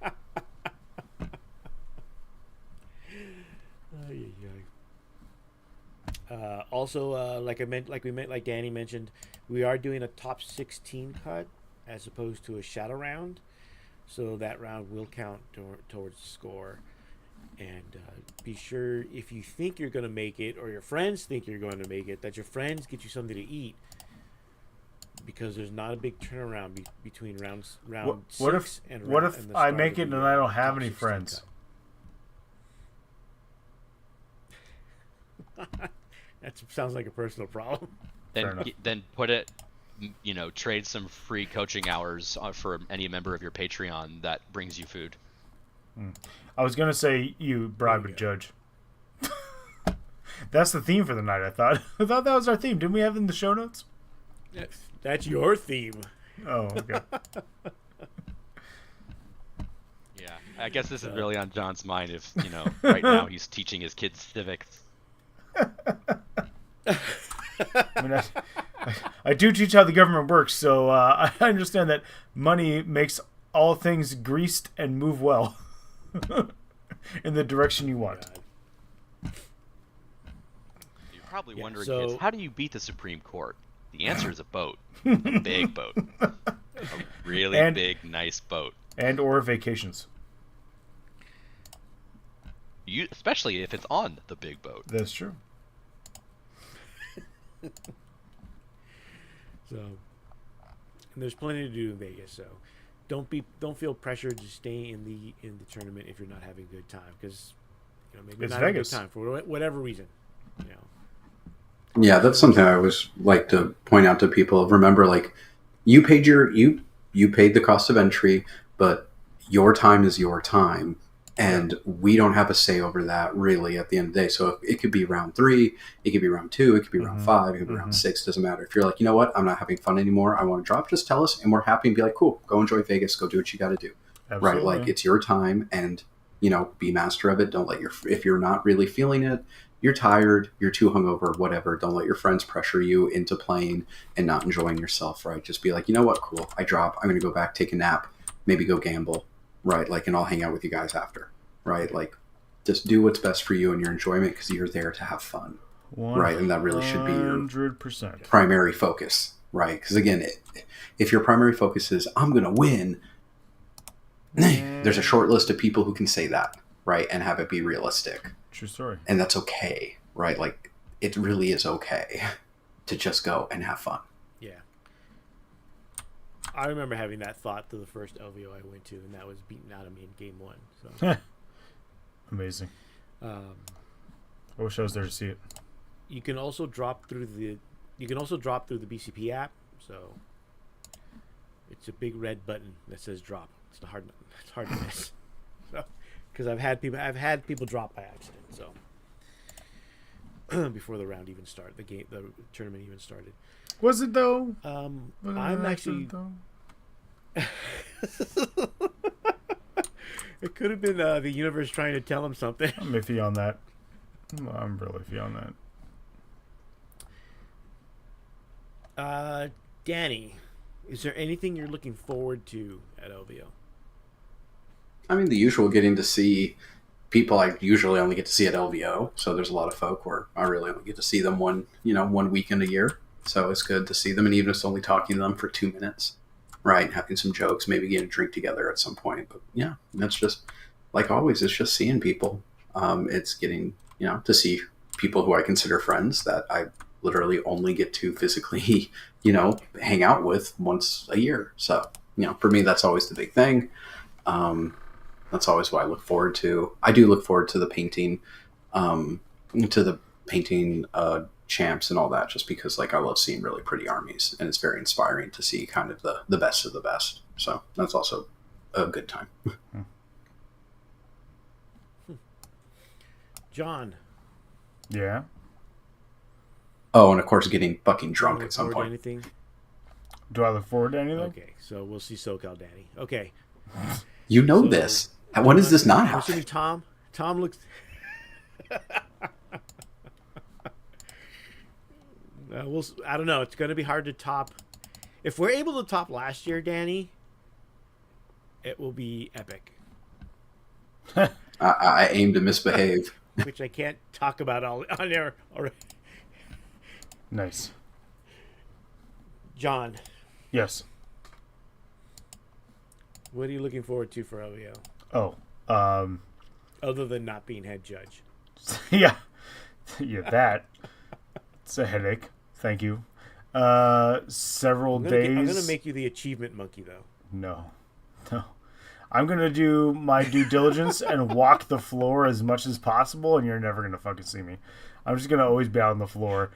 Also, like Danny mentioned, we are doing a top 16 cut as opposed to a shadow round, so that round will count towards the score. And be sure, if you think you're going to make it, or your friends think you're going to make it, that your friends get you something to eat, because there's not a big turnaround between round What if 6 and what round, if and the I start make of it the, and I don't have top any 16 friends? cut. That sounds like a personal problem. Fair enough. Then put it, trade some free coaching hours for any member of your Patreon that brings you food. I was going to say you bribe a There you judge. That's the theme for the night, I thought. I thought that was our theme. Didn't we have it in the show notes? That's your theme. Oh, okay. Yeah, I guess this is really on John's mind if, right now he's teaching his kids civics. I mean, I do teach how the government works, so I understand that money makes all things greased and move well in the direction you want. You're probably wondering, so- kids, how do you beat the Supreme Court? The answer is a boat. A big boat. A really And- big, nice boat. And or vacations. Especially if it's on the big boat. That's true. So, and there's plenty to do in Vegas. So, don't feel pressured to stay in the tournament if you're not having a good time, because maybe It's not having a Vegas. good time for whatever reason. Yeah, that's something I always like to point out to people. Remember, like, you paid you paid the cost of entry, but your time is your time, and we don't have a say over that really at the end of the day. So it could be round 3, it could be round 2, it could be round 5, it could be round 6. Doesn't matter. If you're like, you know what, I'm not having fun anymore, I want to drop. Just tell us, and we're happy and be like, cool, go enjoy Vegas, go do what you got to do. Absolutely. Right? Like, it's your time, and be master of it. Don't let if you're not really feeling it, you're tired, you're too hungover, whatever. Don't let your friends pressure you into playing and not enjoying yourself, right? Just be like, you know what, cool, I drop, I'm going to go back, take a nap, maybe go gamble, right? Like, and I'll hang out with you guys after, right? Like, just do what's best for you and your enjoyment, because you're there to have fun. right? And that really should be your 100%. primary focus, right? Because again, if your primary focus is I'm going to win, there's a short list of people who can say that, right? And have it be realistic. True story. And that's okay, right? Like, it really is okay to just go and have fun. Yeah. I remember having that thought to the first LVO I went to, and that was beaten out of me in game 1. So Amazing. I wish I was there to see it. you can also drop through the BCP app. So it's a big red button that says drop. It's hard to miss. So because I've had people drop by accident. So before the round even started, the tournament even started. Was it though? I'm actually. It could have been the universe trying to tell him something. I'm iffy on that. I'm really iffy on that. Danny, is there anything you're looking forward to at LVO? I mean, the usual, getting to see people I usually only get to see at LVO. So there's a lot of folk where I really only get to see them one weekend a year. So it's good to see them, and even if it's only talking to them for 2 minutes, right? Having some jokes, maybe getting a drink together at some point. But yeah, that's just, like always, it's just seeing people. It's getting, to see people who I consider friends that I literally only get to physically, hang out with once a year. So, for me, that's always the big thing. That's always what I look forward to. I do look forward to the painting, champs and all that, just because I love seeing really pretty armies, and it's very inspiring to see kind of the best of the best. So that's also a good time. John. Yeah. Oh, and of course, getting fucking drunk at some point. Anything? Do I look forward to anything? Okay, so we'll see SoCal Danny. Okay. So, this. When does this not happen? Tom looks. I don't know. It's going to be hard to top. If we're able to top last year, Danny, it will be epic. I aim to misbehave. Which I can't talk about on air already. Nice. John. Yes. What are you looking forward to for LVO? Oh. Other than not being head judge. Yeah. Yeah, that. It's a headache. Thank you. Several days. I'm going to make you the achievement monkey, though. No. I'm going to do my due diligence and walk the floor as much as possible, and you're never going to fucking see me. I'm just going to always be out on the floor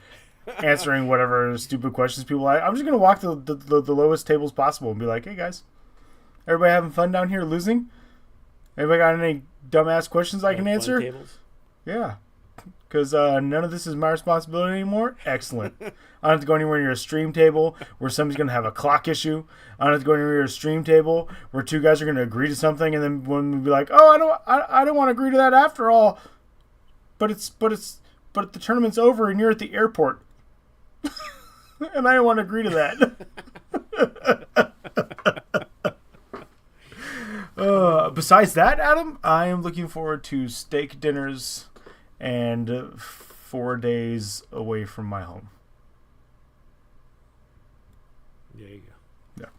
answering whatever stupid questions people like. I'm just going to walk the lowest tables possible and be like, hey, guys, everybody having fun down here losing? Anybody got any dumbass questions I can answer? Tables? Yeah. Because none of this is my responsibility anymore. Excellent. I don't have to go anywhere near a stream table where somebody's going to have a clock issue. I don't have to go anywhere near a stream table where two guys are going to agree to something, and then one will be like, "Oh, I don't want to agree to that after all." But the tournament's over and you're at the airport, and I don't want to agree to that. Besides that, Adam, I am looking forward to steak dinners and 4 days away from my home. There you go. Yeah.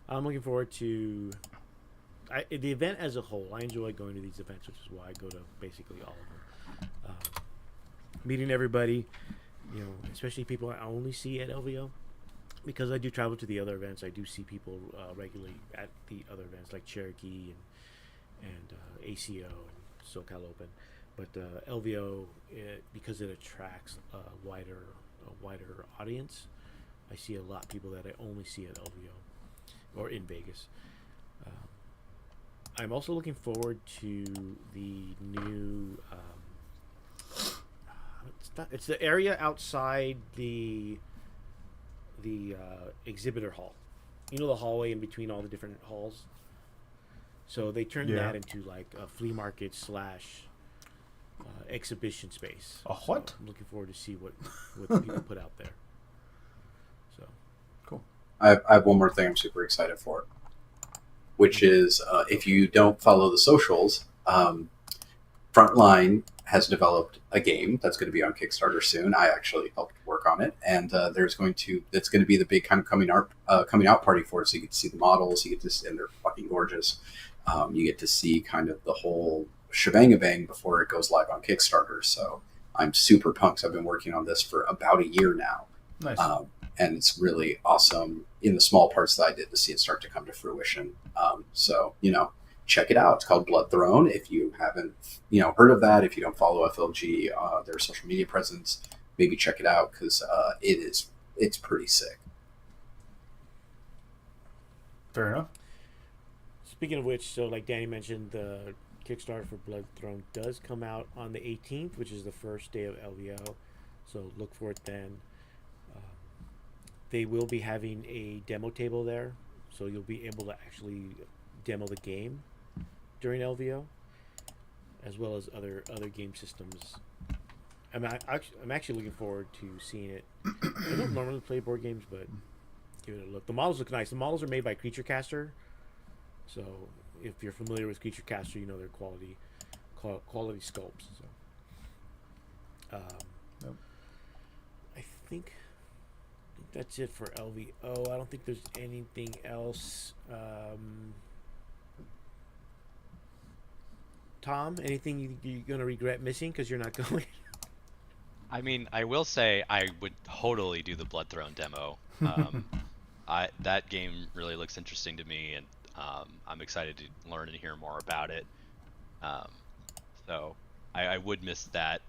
I'm looking forward to the event as a whole. I enjoy going to these events, which is why I go to basically all of them. Meeting everybody, especially people I only see at LVO. Because I do travel to the other events, I do see people regularly at the other events like Cherokee and ACO and SoCal Open. But LVO, because it attracts a wider audience, I see a lot of people that I only see at LVO or in Vegas. I'm also looking forward to the new. It's the area outside the exhibitor hall. The hallway in between all the different halls. So they turned that into like a flea market / exhibition space. A what? So I'm looking forward to see what the people put out there. So cool. I have one more thing I'm super excited for, which is if you don't follow the socials, Frontline has developed a game that's going to be on Kickstarter soon. I actually helped work on it, and it's going to be the big kind of coming out party for it. So you get to see the models, and they're fucking gorgeous. You get to see kind of the whole shebang before it goes live on Kickstarter. So I'm super pumped. I've been working on this for about a year now. Nice. And it's really awesome in the small parts that I did to see it start to come to fruition. So, check it out. It's called Blood Throne. If you haven't, heard of that, if you don't follow FLG, their social media presence, maybe check it out because it's pretty sick. Fair enough. Speaking of which, so like Danny mentioned, the Kickstarter for Blood Throne does come out on the 18th, which is the first day of LVO. So look for it then. They will be having a demo table there, so you'll be able to actually demo the game during LVO, as well as other game systems. I'm actually looking forward to seeing it. I don't normally play board games, but give it a look. The models look nice. The models are made by Creature Caster, so if you're familiar with Creature Caster, you know their quality sculpts. So, Yep. I think that's it for LVO. I don't think there's anything else. Tom, anything you're going to regret missing because you're not going? I mean, I will say I would totally do the Blood Throne demo. That game really looks interesting to me, and I'm excited to learn and hear more about it. So I would miss that.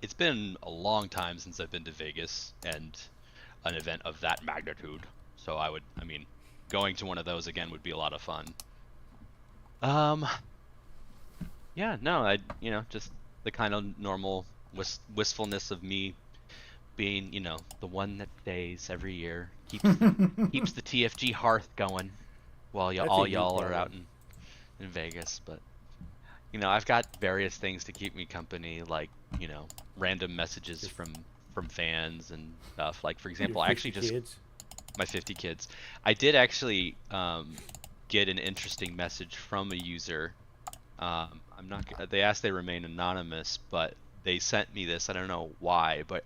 It's been a long time since I've been to Vegas and an event of that magnitude. So going to one of those again would be a lot of fun. Yeah, no, just the kind of normal wistfulness of me being, the one that stays every year, keeps the TFG hearth going while y'all are out in Vegas. But I've got various things to keep me company, like random messages from fans and stuff. Like, for example, I actually just kids. My 50 kids. I did actually get an interesting message from a user. They asked they remain anonymous, but they sent me this. I don't know why, but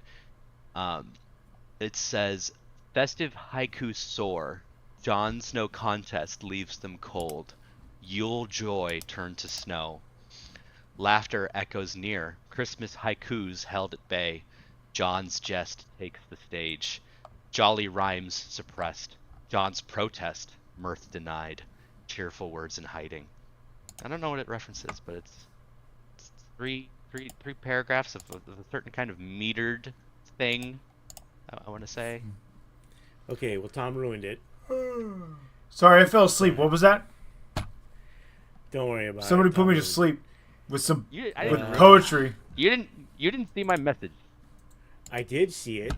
it says, "Festive haiku soar. Jon Snow contest leaves them cold. Yule joy turned to snow. Laughter echoes near. Christmas haikus held at bay. Jon's jest takes the stage. Jolly rhymes suppressed. Jon's protest, mirth denied. Cheerful words in hiding." I don't know what it references, but it's three paragraphs of a certain kind of metered thing, I want to say. Okay, well, Tom ruined it. Sorry, I fell asleep. What was that? Don't worry about it. Somebody Tom put me to ruined it. sleep with some didn't- poetry. You didn't see my message. I did see it,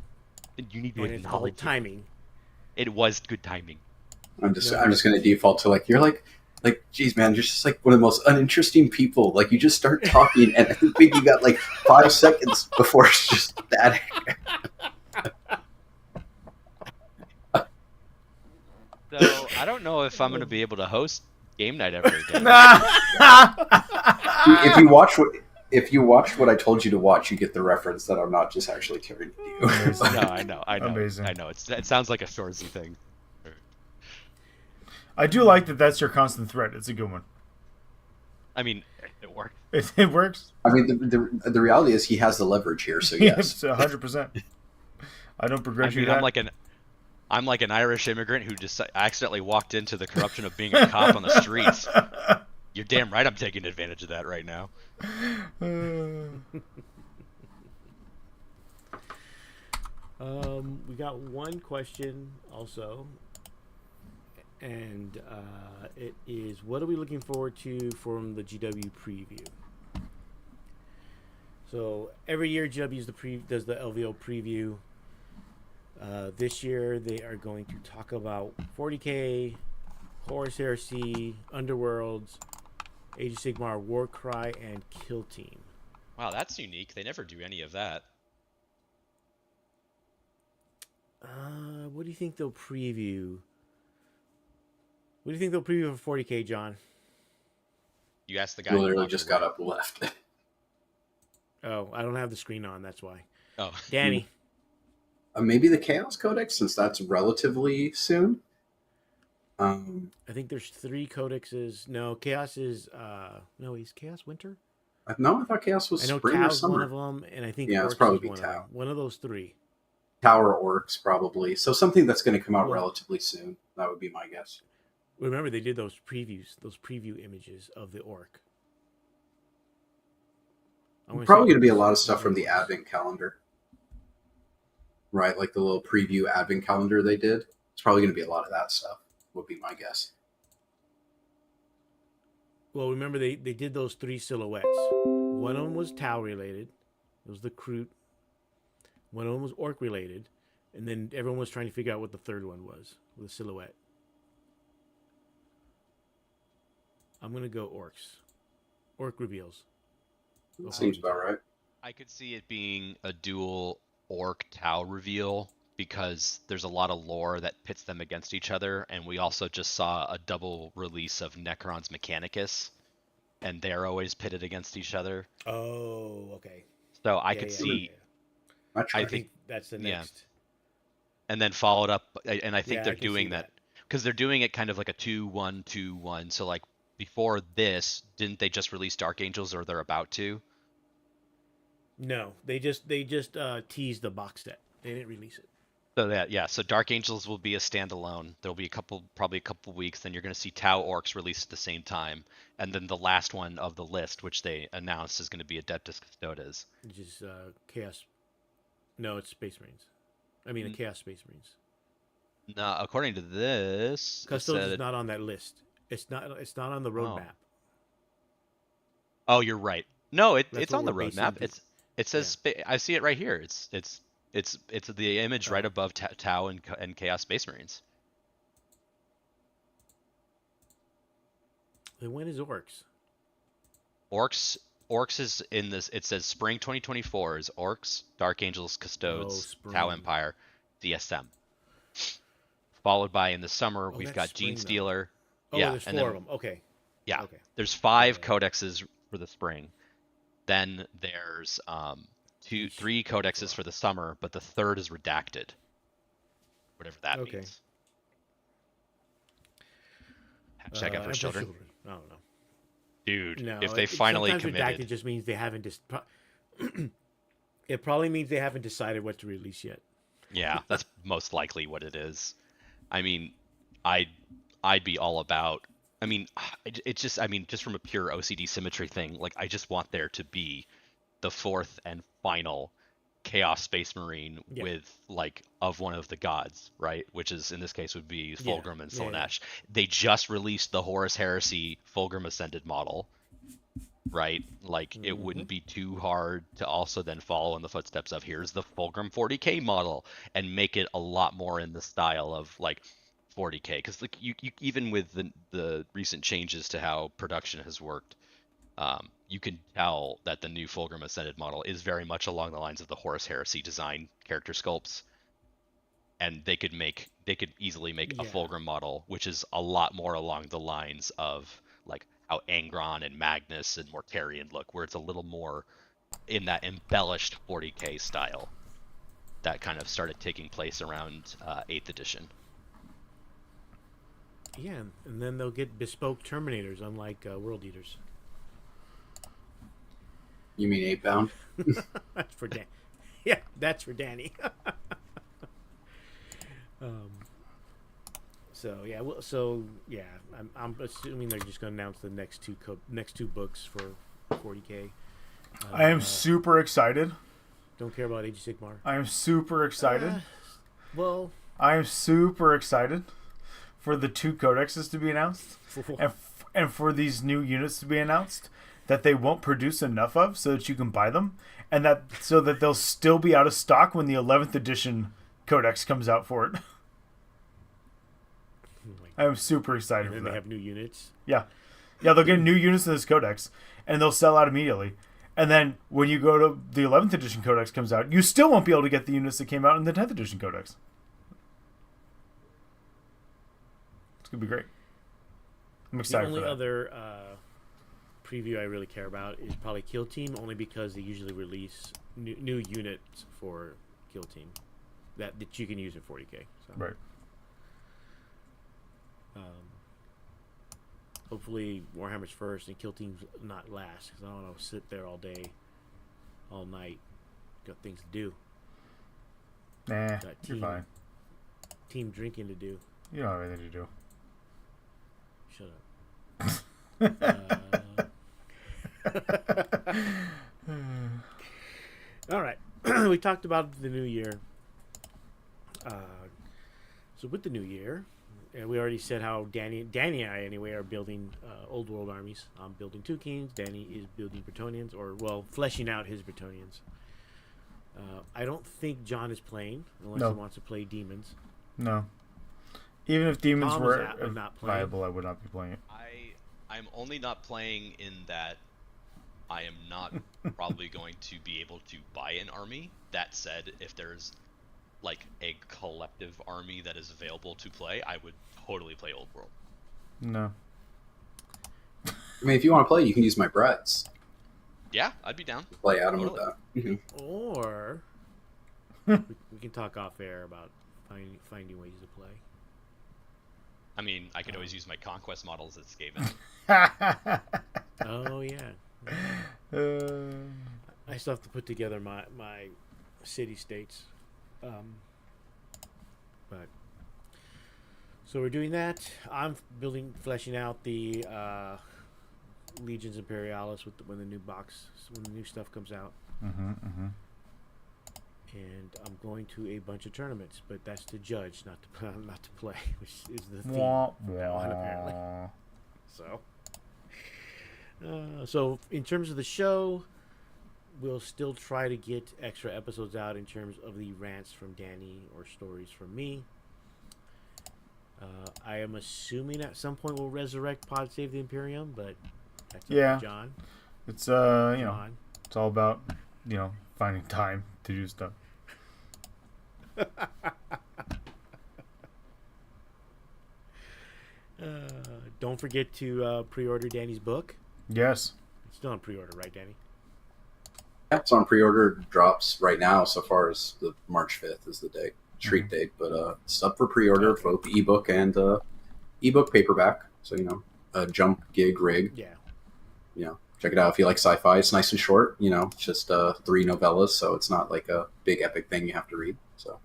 You need to and it's called acknowledge it. timing. It was good timing. I'm just going to default to you're like, geez, man, you're just like one of the most uninteresting people. Like, you just start talking, and I think you got 5 seconds before it's just static. So I don't know if I'm going to be able to host game night ever again. If you watch what I told you to watch, you get the reference that I'm not just actually tearing to you. No, I know. Amazing. I know. It sounds like a Shorzy thing. I do like that. That's your constant threat. It's a good one. I mean, it worked. It works. I mean, the reality is he has the leverage here, so yes. 100%. I don't begrudge you that. I'm like an Irish immigrant who just accidentally walked into the corruption of being a cop on the streets. You're damn right I'm taking advantage of that right now. We got one question also, and it is, what are we looking forward to from the GW preview? So every year GW does the LVO preview. This year they are going to talk about 40K, Horus Heresy, Underworlds, Age of Sigmar, Warcry, and Kill Team. Wow, that's unique. They never do any of that. What do you think they'll preview? What do you think they'll preview for 40K, John? You asked the guy He who literally walked just away. got up and left. Oh, I don't have the screen on. That's why. Oh, Danny. Maybe the Chaos Codex, since that's relatively soon. I think there's 3 codexes. No, Chaos is no, he's Chaos Winter. No, I thought Chaos was I know spring or Tao's summer. one of them, and I think Yeah, Orcs it's probably is be one of Tau. them. One of those 3. Tower Orcs, probably. So something that's going to come out Well- relatively soon. That would be my guess. Remember, they did those preview images of the Orc. Probably going to be a lot of stuff from the Advent calendar. Right, like the little preview Advent calendar they did. It's probably going to be a lot of that stuff, would be my guess. Well, remember, they did those 3 silhouettes. One of them was Tau related. It was the Kroot. One of them was Orc related. And then everyone was trying to figure out what the third one was, with a silhouette. I'm going to go Orcs. Orc reveals. Seems about right. I could see it being a dual Orc Tau reveal because there's a lot of lore that pits them against each other, and we also just saw a double release of Necron's Mechanicus, and they're always pitted against each other. Oh, okay. So I could see. I think that's the next. And then followed up, and I think Yeah, they're I can see doing that because they're doing it kind of like a 2-1-2-1. So like before this, didn't they just release Dark Angels, or they're about to? No, they just teased the box set. They didn't release it. So so Dark Angels will be a standalone. There'll be probably a couple weeks. Then you're going to see Tau Orcs released at the same time, and then the last one of the list, which they announced, is going to be Adeptus Custodes. Which is Chaos. No, it's Space Marines. I mean, Chaos Space Marines. No, according to this, Custodes is not on that list. It's not on the roadmap. Oh, you're right. No, it's That's on what the we're basing roadmap. It says I see it right here. It's the image right Oh. above Tau and Chaos Space Marines. Then when is Orcs? Orcs is in this. It says spring 2024 is Orcs, Dark Angels, Custodes, Tau spring. Empire, DSM. Followed by in the summer we've that's got Gene spring, though. Stealer. Oh, yeah, there's and 4 then, of them. Okay. yeah, Okay. there's 5 Okay. codexes for the spring. Then there's 3 codexes for the summer, but the third is redacted. Whatever that Okay. means. Check out for children. I don't know. Dude, No, if they finally sometimes committed. redacted just means they haven't. It probably means they haven't decided what to release yet. Yeah, that's most likely what it is. I mean, I'd be all about. I mean, it's just. I mean, just from a pure OCD symmetry thing, like I just want there to be the 4th and final Chaos Space Marine with like of one of the gods, right? Which is in this case would be Fulgrim and Slaanesh. They just released the Horus Heresy Fulgrim Ascended model, right? Like it wouldn't be too hard to also then follow in the footsteps of here's the Fulgrim 40K model and make it a lot more in the style of like 40K, because like you even with the recent changes to how production has worked, you can tell that the new Fulgrim Ascended model is very much along the lines of the Horus Heresy design character sculpts, and they could easily make a Fulgrim model which is a lot more along the lines of like how Angron and Magnus and Mortarion look, where it's a little more in that embellished 40K style that kind of started taking place around 8th edition. Yeah, and then they'll get bespoke Terminators, unlike World Eaters. You mean 8-bound? That's for Dan. Yeah, that's for Danny. I'm assuming they're just going to announce the next two books for 40K. I am super excited. Don't care about Age of Sigmar. I am super excited. Well, I am super excited for the 2 codexes to be announced, and for these new units to be announced that they won't produce enough of so that you can buy them, and so that they'll still be out of stock when the 11th edition codex comes out for it. I am super excited and for then that. they have new units. Yeah, they'll get new units in this codex, and they'll sell out immediately. And then when you go to the 11th edition codex comes out, you still won't be able to get the units that came out in the 10th edition codex. It's gonna be great. I'm excited for The only that. other preview I really care about is probably Kill Team, only because they usually release new units for Kill Team that you can use in 40K. So. Right. Hopefully Warhammer's first and Kill Team's not last, because I don't want to sit there all day, all night. Got things to do. Nah, you're fine. Team drinking to do. You don't have anything to do. Shut up. All right. We talked about the new year. So with the new year, and we already said how Danny and I anyway are building old world armies. I'm building Tukins. Danny is building Bretonnians, fleshing out his Bretonnians. I don't think John is playing unless he wants to play demons. No. Even if demons Tom were not viable, I would not be playing it. I'm only not playing in that I am not probably going to be able to buy an army. That said, if there's like a collective army that is available to play, I would totally play Old World. No. I mean, if you want to play, you can use my Bretts. Yeah, I'd be down. Play Adam Totally. with that. Or we can talk off air about finding ways to play. I mean, I could always use my conquest models at Skaven. Oh yeah. I still have to put together my city states. But so we're doing that. I'm fleshing out the Legions Imperialis when the new stuff comes out. And I'm going to a bunch of tournaments, but that's to judge, not to play, which is the theme of that one, apparently. So in terms of the show, we'll still try to get extra episodes out in terms of the rants from Danny or stories from me. I am assuming at some point we'll resurrect Pod Save the Imperium, but that's up to John. It's John. It's all about finding time to do stuff. Don't forget to pre-order Danny's book. Yes. It's still on pre-order, right, Danny? Yeah, it's on pre-order. Drops right now. So far as the March 5th is the date, treat date, but it's up for pre-order for both ebook and ebook paperback. So a jump gig rig. Yeah. Check it out if you like sci-fi. It's nice and short. It's just 3 novellas, so it's not like a big epic thing you have to read. So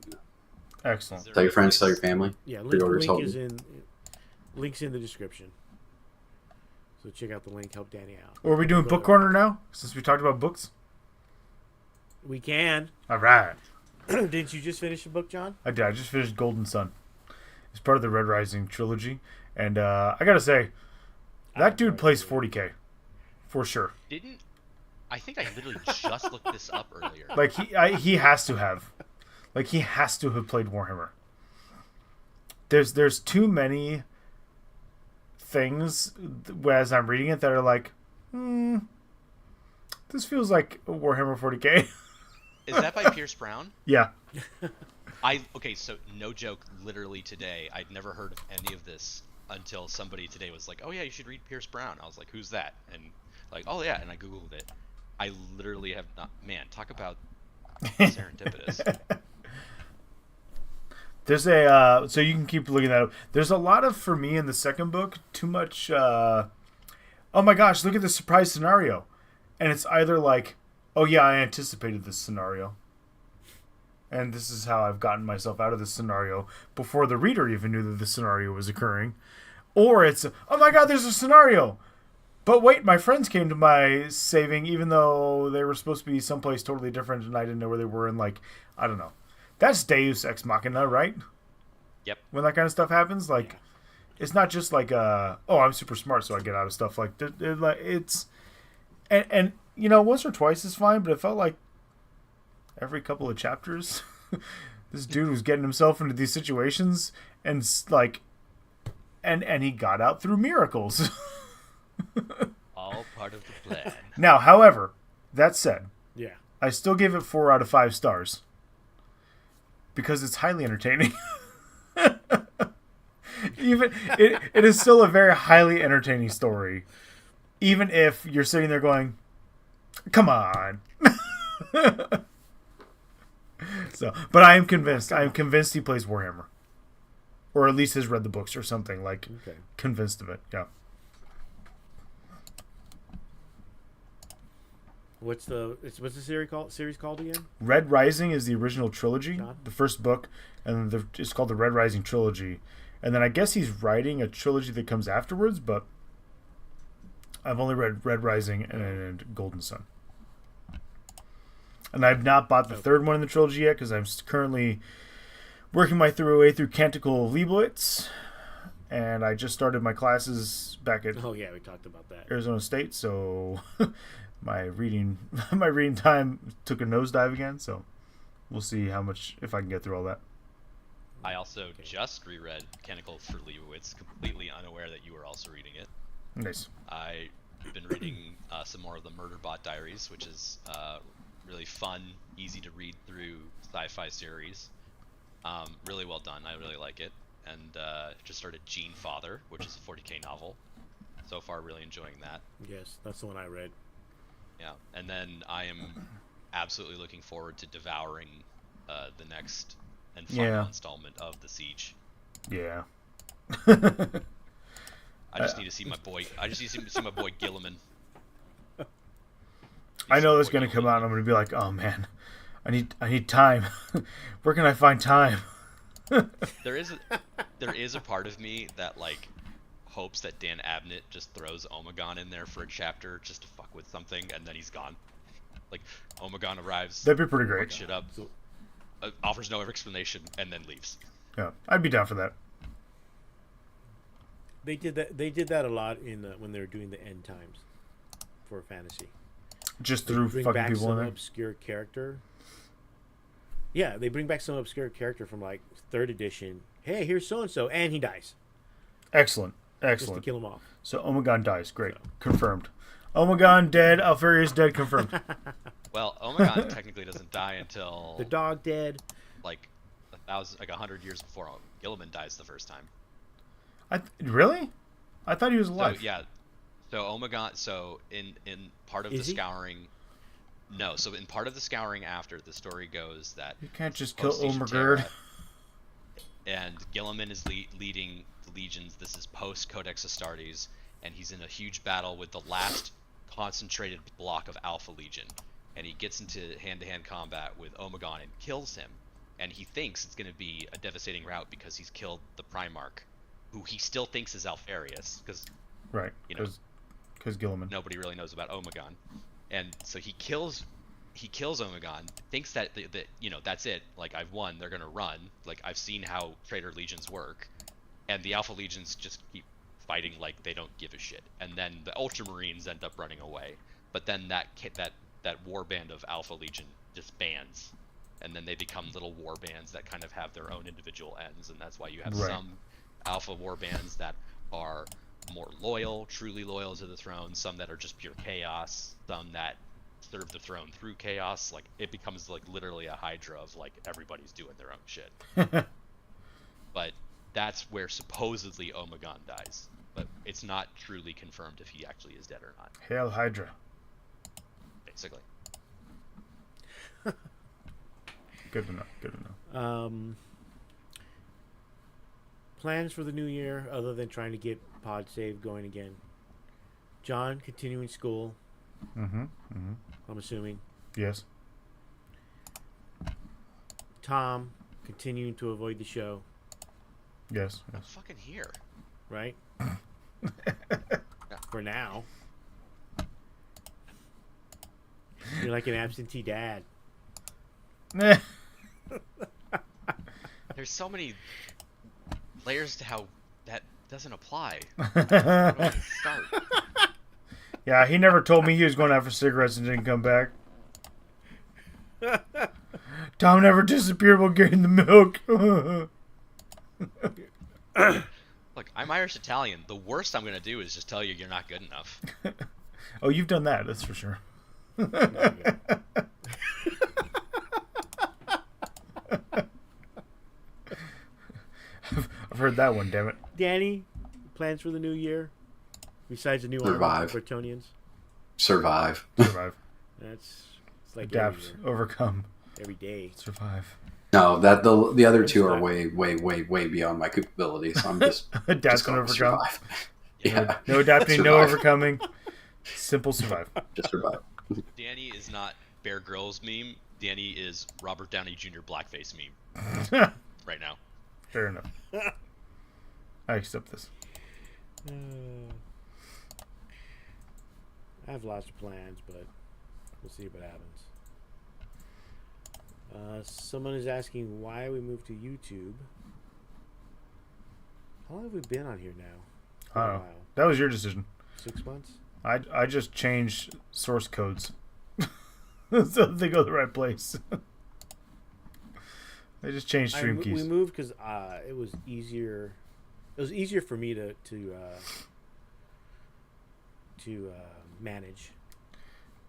Excellent. Tell your friends, tell your family. Yeah, Pre-orders link is links in the description. So check out the link. Help Danny out. Are we doing book corner now? Since we talked about books. We can. All right. Didn't you just finish the book, John? I did. I just finished Golden Sun. It's part of the Red Rising trilogy, and I gotta say, that dude plays 40K. For sure. I think I literally just looked this up earlier. Like he has to have. Like he has to have played Warhammer. There's too many things as I'm reading it that are like, this feels like Warhammer 40K. Is that by Pierce Brown? Yeah. So no joke, literally today, I'd never heard of any of this until somebody today was like, oh yeah, you should read Pierce Brown. I was like, who's that? And like, oh yeah, and I Googled it. I literally have not, man, talk about serendipitous. There's so you can keep looking that up. There's a lot of, for me in the second book, too much, oh my gosh, look at this surprise scenario. And it's either like, oh yeah, I anticipated this scenario. And this is how I've gotten myself out of this scenario before the reader even knew that the scenario was occurring. Or it's, oh my god, there's a scenario. But wait, my friends came to my saving even though they were supposed to be someplace totally different and I didn't know where they were. And like, I don't know. That's Deus Ex Machina, right? Yep. When that kind of stuff happens, like, it's not just like, oh, I'm super smart, so I get out of stuff. Like, it's, and once or twice is fine, but it felt like every couple of chapters, this dude was getting himself into these situations, and like, and he got out through miracles. All part of the plan. Now, however, that said, yeah, I still give it 4 out of 5 stars because it's highly entertaining. Even it is still a very highly entertaining story. even if you're sitting there going, come on. So, but I am convinced. I am convinced he plays Warhammer. Or at least has read the books or something. Like, Okay. convinced of it. Yeah. What's the series called again? Red Rising is the original trilogy, John? the first book, and it's called the Red Rising trilogy. And then I guess he's writing a trilogy that comes afterwards, but I've only read Red Rising and Golden Sun. And I've not bought the third one in the trilogy yet because I'm currently working my way through Canticle of Leibowitz, and I just started my classes back at Oh yeah, we talked about that. Arizona State, so my reading time took a nosedive again. So we'll see how much if I can get through all that. I also just reread Canticle for Leibowitz, completely unaware that you were also reading it. Nice. I've been reading some more of the Murderbot Diaries, which is really fun, easy to read through sci-fi series. Really well done. I really like it. And just started Gene Father, which is a 40k novel. So far, really enjoying that. Yes, that's the one I read. Yeah, and then I am absolutely looking forward to devouring the next and final installment of The Siege. Yeah. I just need to see my boy. I just need to see my boy Gilliman. I know that's gonna come out, and I'm gonna be like, oh man, I need time. Where can I find time? There is a part of me that like hopes that Dan Abnett just throws Omegon in there for a chapter just to fuck with something, and then he's gone. Like Omegon arrives, That'd be pretty great. fucks shit up, offers no explanation, and then leaves. Yeah, I'd be down for that. They did that a lot in when they were doing the end times for fantasy. Just They through bring fucking back people in some there. obscure character. Yeah, they bring back some obscure character from like 3rd edition. Hey, here's so and so, and he dies Excellent, just to excellent. kill him off. So Omegon dies. Great, confirmed. Omegon dead. Alfarius dead. Confirmed. Well, Omegon technically doesn't die until The dog dead. like 100 years before Gilliman dies the first time. Really? I thought he was alive. So yeah, so Omegon. So in part of Is the he? scouring, no. So in part of the scouring after, the story goes that You can't just kill post-Legion Omergerd. Terra, and Gilliman is leading the legions. This is post Codex Astartes, and he's in a huge battle with the last concentrated block of Alpha Legion, and he gets into hand-to-hand combat with Omegon and kills him, and he thinks it's going to be a devastating rout because he's killed the Primarch, who he still thinks is Alfarius, because Right. you know, Because Gilliman. nobody really knows about Omegon, and so he kills Omegon, thinks that that's it, like I've won, they're gonna run, like I've seen how traitor legions work, and the Alpha Legions just keep fighting like they don't give a shit, and then the Ultramarines end up running away, but then that war band of Alpha Legion disbands, and then they become little war bands that kind of have their own individual ends, and that's why you have Right. some Alpha war bands that are more loyal, truly loyal to the throne, some that are just pure chaos, some that serve the throne through chaos. Like it becomes like literally a hydra of like everybody's doing their own shit. But that's where supposedly Omegon dies, but it's not truly confirmed if he actually is dead or not, Hail Hydra. basically. Good to know. Good to know. Plans for the new year, other than trying to get Pod Save going again. John continuing school. Mm-hmm. Mm-hmm. I'm assuming. Yes. Tom continuing to avoid the show. Yes. I'm Yes. fucking here. Right? For now. You're like an absentee dad. Nah. There's so many layers to how that doesn't apply. Where do I start? Yeah, he never told me he was going out for cigarettes and didn't come back. Tom never disappeared while getting the milk. Look, I'm Irish Italian. The worst I'm gonna do is just tell you you're not good enough. Oh, you've done that, that's for sure. I've heard that one, damn it. Danny, plans for the new year? Besides the new armor Survive. for Bretonians? Survive. Survive. It's like Adapt. Overcome. every day. Survive. No, that the other two are not- way beyond my capabilities. I'm just Adapt just and going to overcome. survive. Yeah, No adapting, no Survive. overcoming. Simple survive. just survive. Danny is not Bear Grylls meme. Danny is Robert Downey Jr. blackface meme right now. Fair enough. I accept this. I have lots of plans, but we'll see what happens. Someone is asking why we moved to YouTube. How long have we been on here now? For I a don't know. while. That was your decision. 6 months? I just changed source codes so they go to the right place. I just changed stream We keys. moved because it was easier. It was easier for me to manage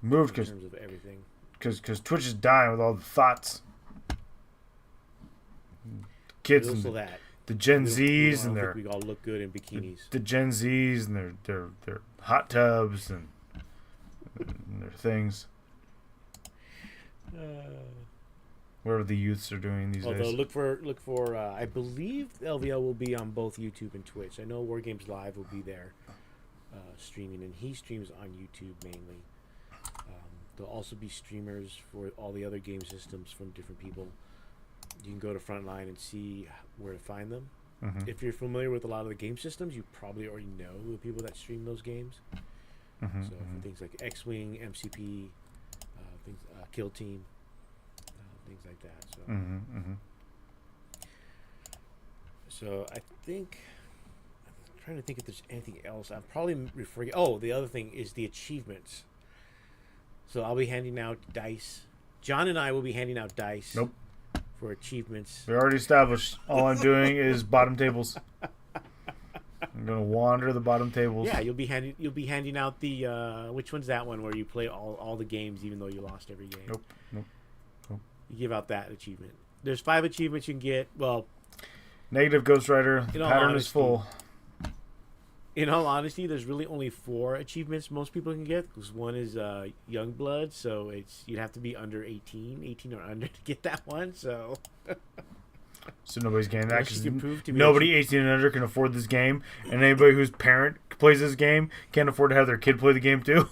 Moved in terms of everything. because Twitch is dying with all the thoughts. Kids There's and also that. the Gen We don't- Zs I don't and their think we all look good in bikinis. the Gen Zs and their hot tubs and their things. Whatever the youths are doing these Although days. look for I believe LVO will be on both YouTube and Twitch. I know War Games Live will be there streaming, and he streams on YouTube mainly. There'll also be streamers for all the other game systems from different people. You can go to Frontline and see where to find them. Mhm. If you're familiar with a lot of the game systems, you probably already know the people that stream those games. Mhm, So for things like X-Wing, MCP, things, Kill Team, things like that. So. So I think I'm trying to think if there's anything else. I'm probably referring. Oh, the other thing is the achievements. So I'll be handing out dice. John and I will be handing out dice. Nope. For achievements. We already established. All I'm doing is bottom tables. I'm gonna wander the bottom tables. Yeah, you'll be handing out the which one's that one where you play all the games even though you lost every game. Nope. You give out that achievement. There's 5 achievements you can get. Well, Negative Ghost Rider. In all Pattern is honesty, full. in all honesty, there's really only 4 achievements most people can get. Because one is Young Blood, so you'd have to be under 18 or under to get that one. So So nobody's getting that Unless you because can prove to me nobody that 18 and under can afford this game, and anybody whose parent plays this game can't afford to have their kid play the game too.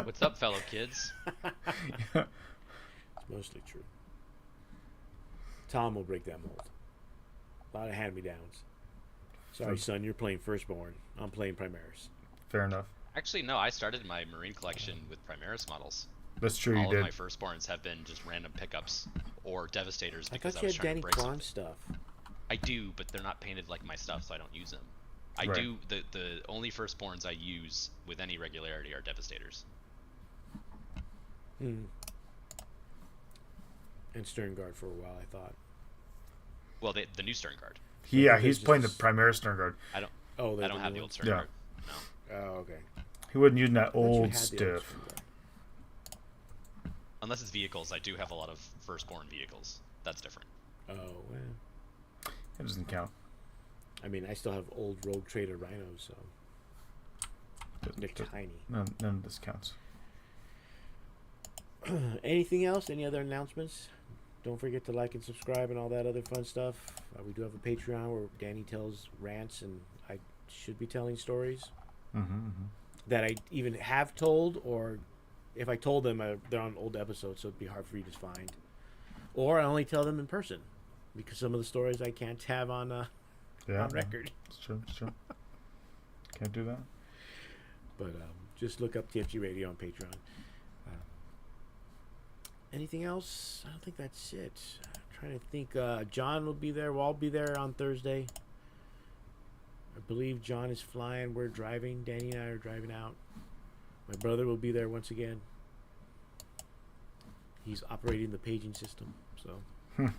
What's up, fellow kids? it's mostly true. Tom will break that mold. A lot of hand-me-downs. Sorry, son, you're playing Firstborn. I'm playing Primaris. Fair enough. Actually, no. I started my Marine collection with Primaris models. That's true. All You of did. my firstborns have been just random pickups or Devastators I because thought I you was had trying Danny to break Kwan something. stuff. I do, but they're not painted like my stuff, so I don't use them. I Right. do the only firstborns I use with any regularity are Devastators. And Sternguard for a while, I thought. Well, the new Stern Guard. Yeah, think he's there's playing the just Primaris Stern Guard. I don't. Oh, I don't have the old Stern Yeah. Guard. No, Oh, okay. He wasn't using that I thought you old had the stuff. Sternguard. unless it's vehicles. I do have a lot of firstborn vehicles. That's different. Oh, well. It doesn't count. I mean, I still have old Rogue Trader Rhinos, so they're tiny. None of this counts. Anything else? Any other announcements? Don't forget to like and subscribe and all that other fun stuff. We do have a Patreon where Danny tells rants, and I should be telling stories that I even have told, or if I told them, they're on old episodes, so it'd be hard for you to find. Or I only tell them in person, because some of the stories I can't have on record. It's true. It's true. Can't do that. But just look up TFG Radio on Patreon. Anything else? I don't think that's it. I'm trying to think. John will be there. We'll all be there on Thursday. I believe John is flying. We're driving. Danny and I are driving out. My brother will be there once again. He's operating the paging system, so. Or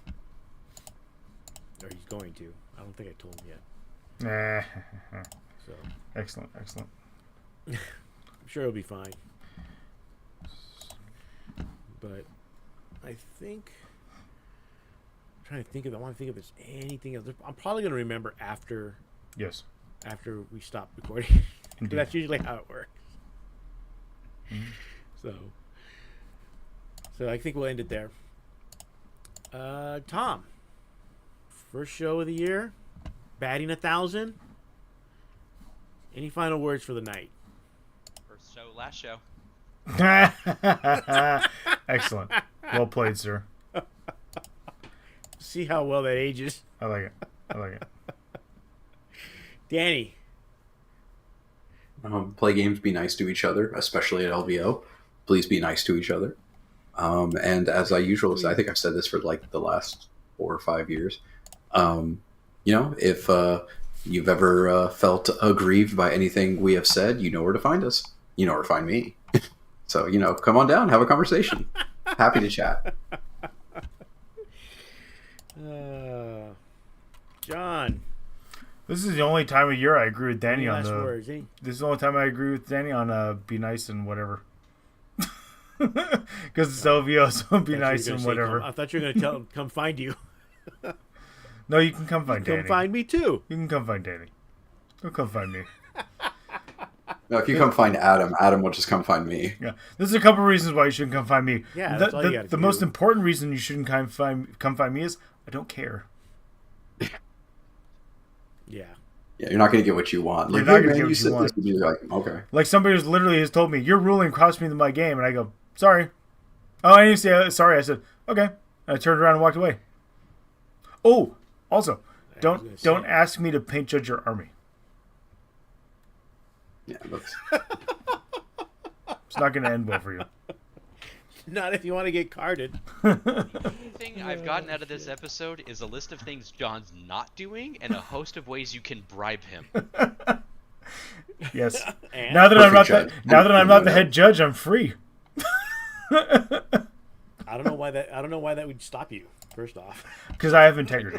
he's going to. I don't think I told him yet. So Excellent. I'm sure it'll be fine. But I think I want to think if there's anything else. I'm probably going to remember after Yes. after we stop recording. Indeed. That's usually how it works. So I think we'll end it there. Tom, first show of the year, batting 1,000. Any final words for the night? First show, last show. Excellent. Well played, sir. See how well that ages. I like it. Danny. Play games, be nice to each other, especially at LVO. Please be nice to each other. And as I usually say, I think I've said this for like the last 4 or 5 years. If you've ever felt aggrieved by anything we have said, you know where to find us. You know where to find me. So, come on down, have a conversation. Happy to chat. John. This is the only time of year I agree with Danny on Last the. words, eh? This is the only time I agree with Danny on be nice and whatever. Because it's LVO, so be nice and whatever. I thought you were going to tell him come find you. No, you can come find Danny. Come find me too. You can come find Danny. Don't come find me. No, if you come find Adam, Adam will just come find me. Yeah, there's a couple reasons why you shouldn't come find me. Yeah, that's all you gotta the do. most important reason you shouldn't come find me is I don't care. Yeah. Yeah, you're not going to get what you want. You're Like, not hey, gonna man, get you what you said want. this, and you're like, okay. Like somebody has told me your ruling cost me my game, and I go sorry. Oh, I didn't say sorry. I said okay. And I turned around and walked away. Oh, also, don't ask me to paint judge your army. Yeah, that's... It's not going to end well for you. Not if you want to get carded. Thing I've gotten out of this episode is a list of things John's not doing and a host of ways you can bribe him. Yes. And? Now that I'm not the Perfect head judge, I'm free. I don't know why that would stop you. First off, Because I have integrity.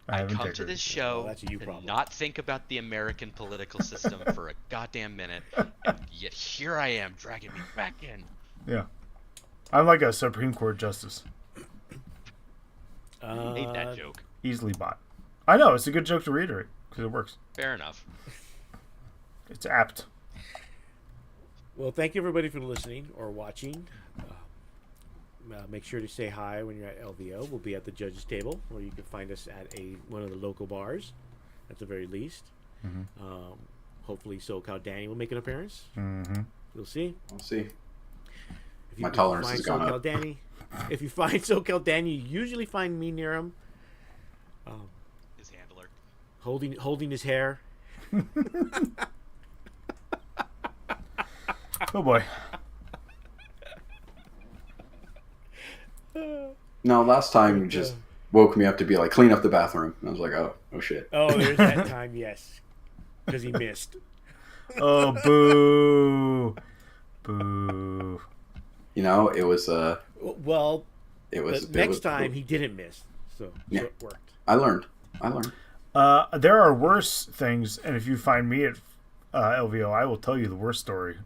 I have come to integrity. this show that's a you to problem. not think about the American political system for a goddamn minute, and yet here I am dragging me back in. Yeah. I'm like a Supreme Court justice. Made that joke. Easily bought. I know, it's a good joke to reiterate, because it works. Fair enough. It's apt. Well, thank you everybody for listening or watching. Make sure to say hi when you're at LVO. We'll be at the judges table, or you can find us at one of the local bars, at the very least. Mm-hmm. Hopefully, SoCal Danny will make an appearance. Mm-hmm. We'll see. We'll see. If My tolerance find has gone SoCal up. Danny, if you find SoCal Danny, you usually find me near him, His handler. holding his hair. Oh boy. No, last time you just woke me up to be like, clean up the bathroom. And I was like, oh shit. Oh, there's that time, yes, because he missed. Oh, boo. Boo. It was Well, it was the next time he didn't miss, so Yeah. it worked. I learned. There are worse things, and if you find me at LVO, I will tell you the worst story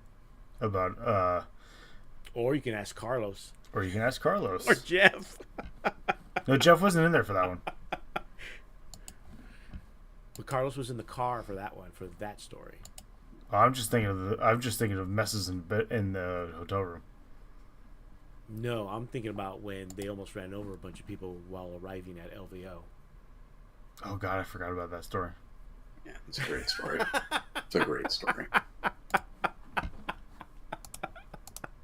about. Or you can ask Carlos Or you can ask Carlos. or Jeff. No, Jeff wasn't in there for that one. But Carlos was in the car for that one, for that story. I'm just thinking of messes in the hotel room. No, I'm thinking about when they almost ran over a bunch of people while arriving at LVO. Oh God, I forgot about that story. Yeah, it's a great story. It's a great story.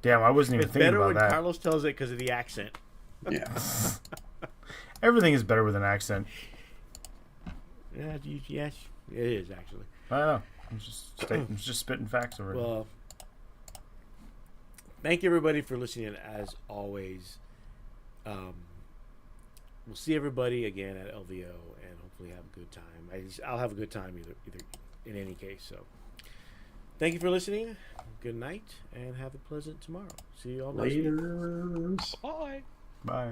Damn, I wasn't even It's thinking better about when that. Carlos tells it because of the accent. Yeah. Everything is better with an accent. Yeah, yes, it is actually. I don't know. I'm just spitting facts over it. Well, thank you everybody for listening. As always, we'll see everybody again at LVO and hopefully have a good time. I'll have a good time either in any case. So, thank you for listening. Good night and have a pleasant tomorrow. See you all next week. Later. Bye. Bye.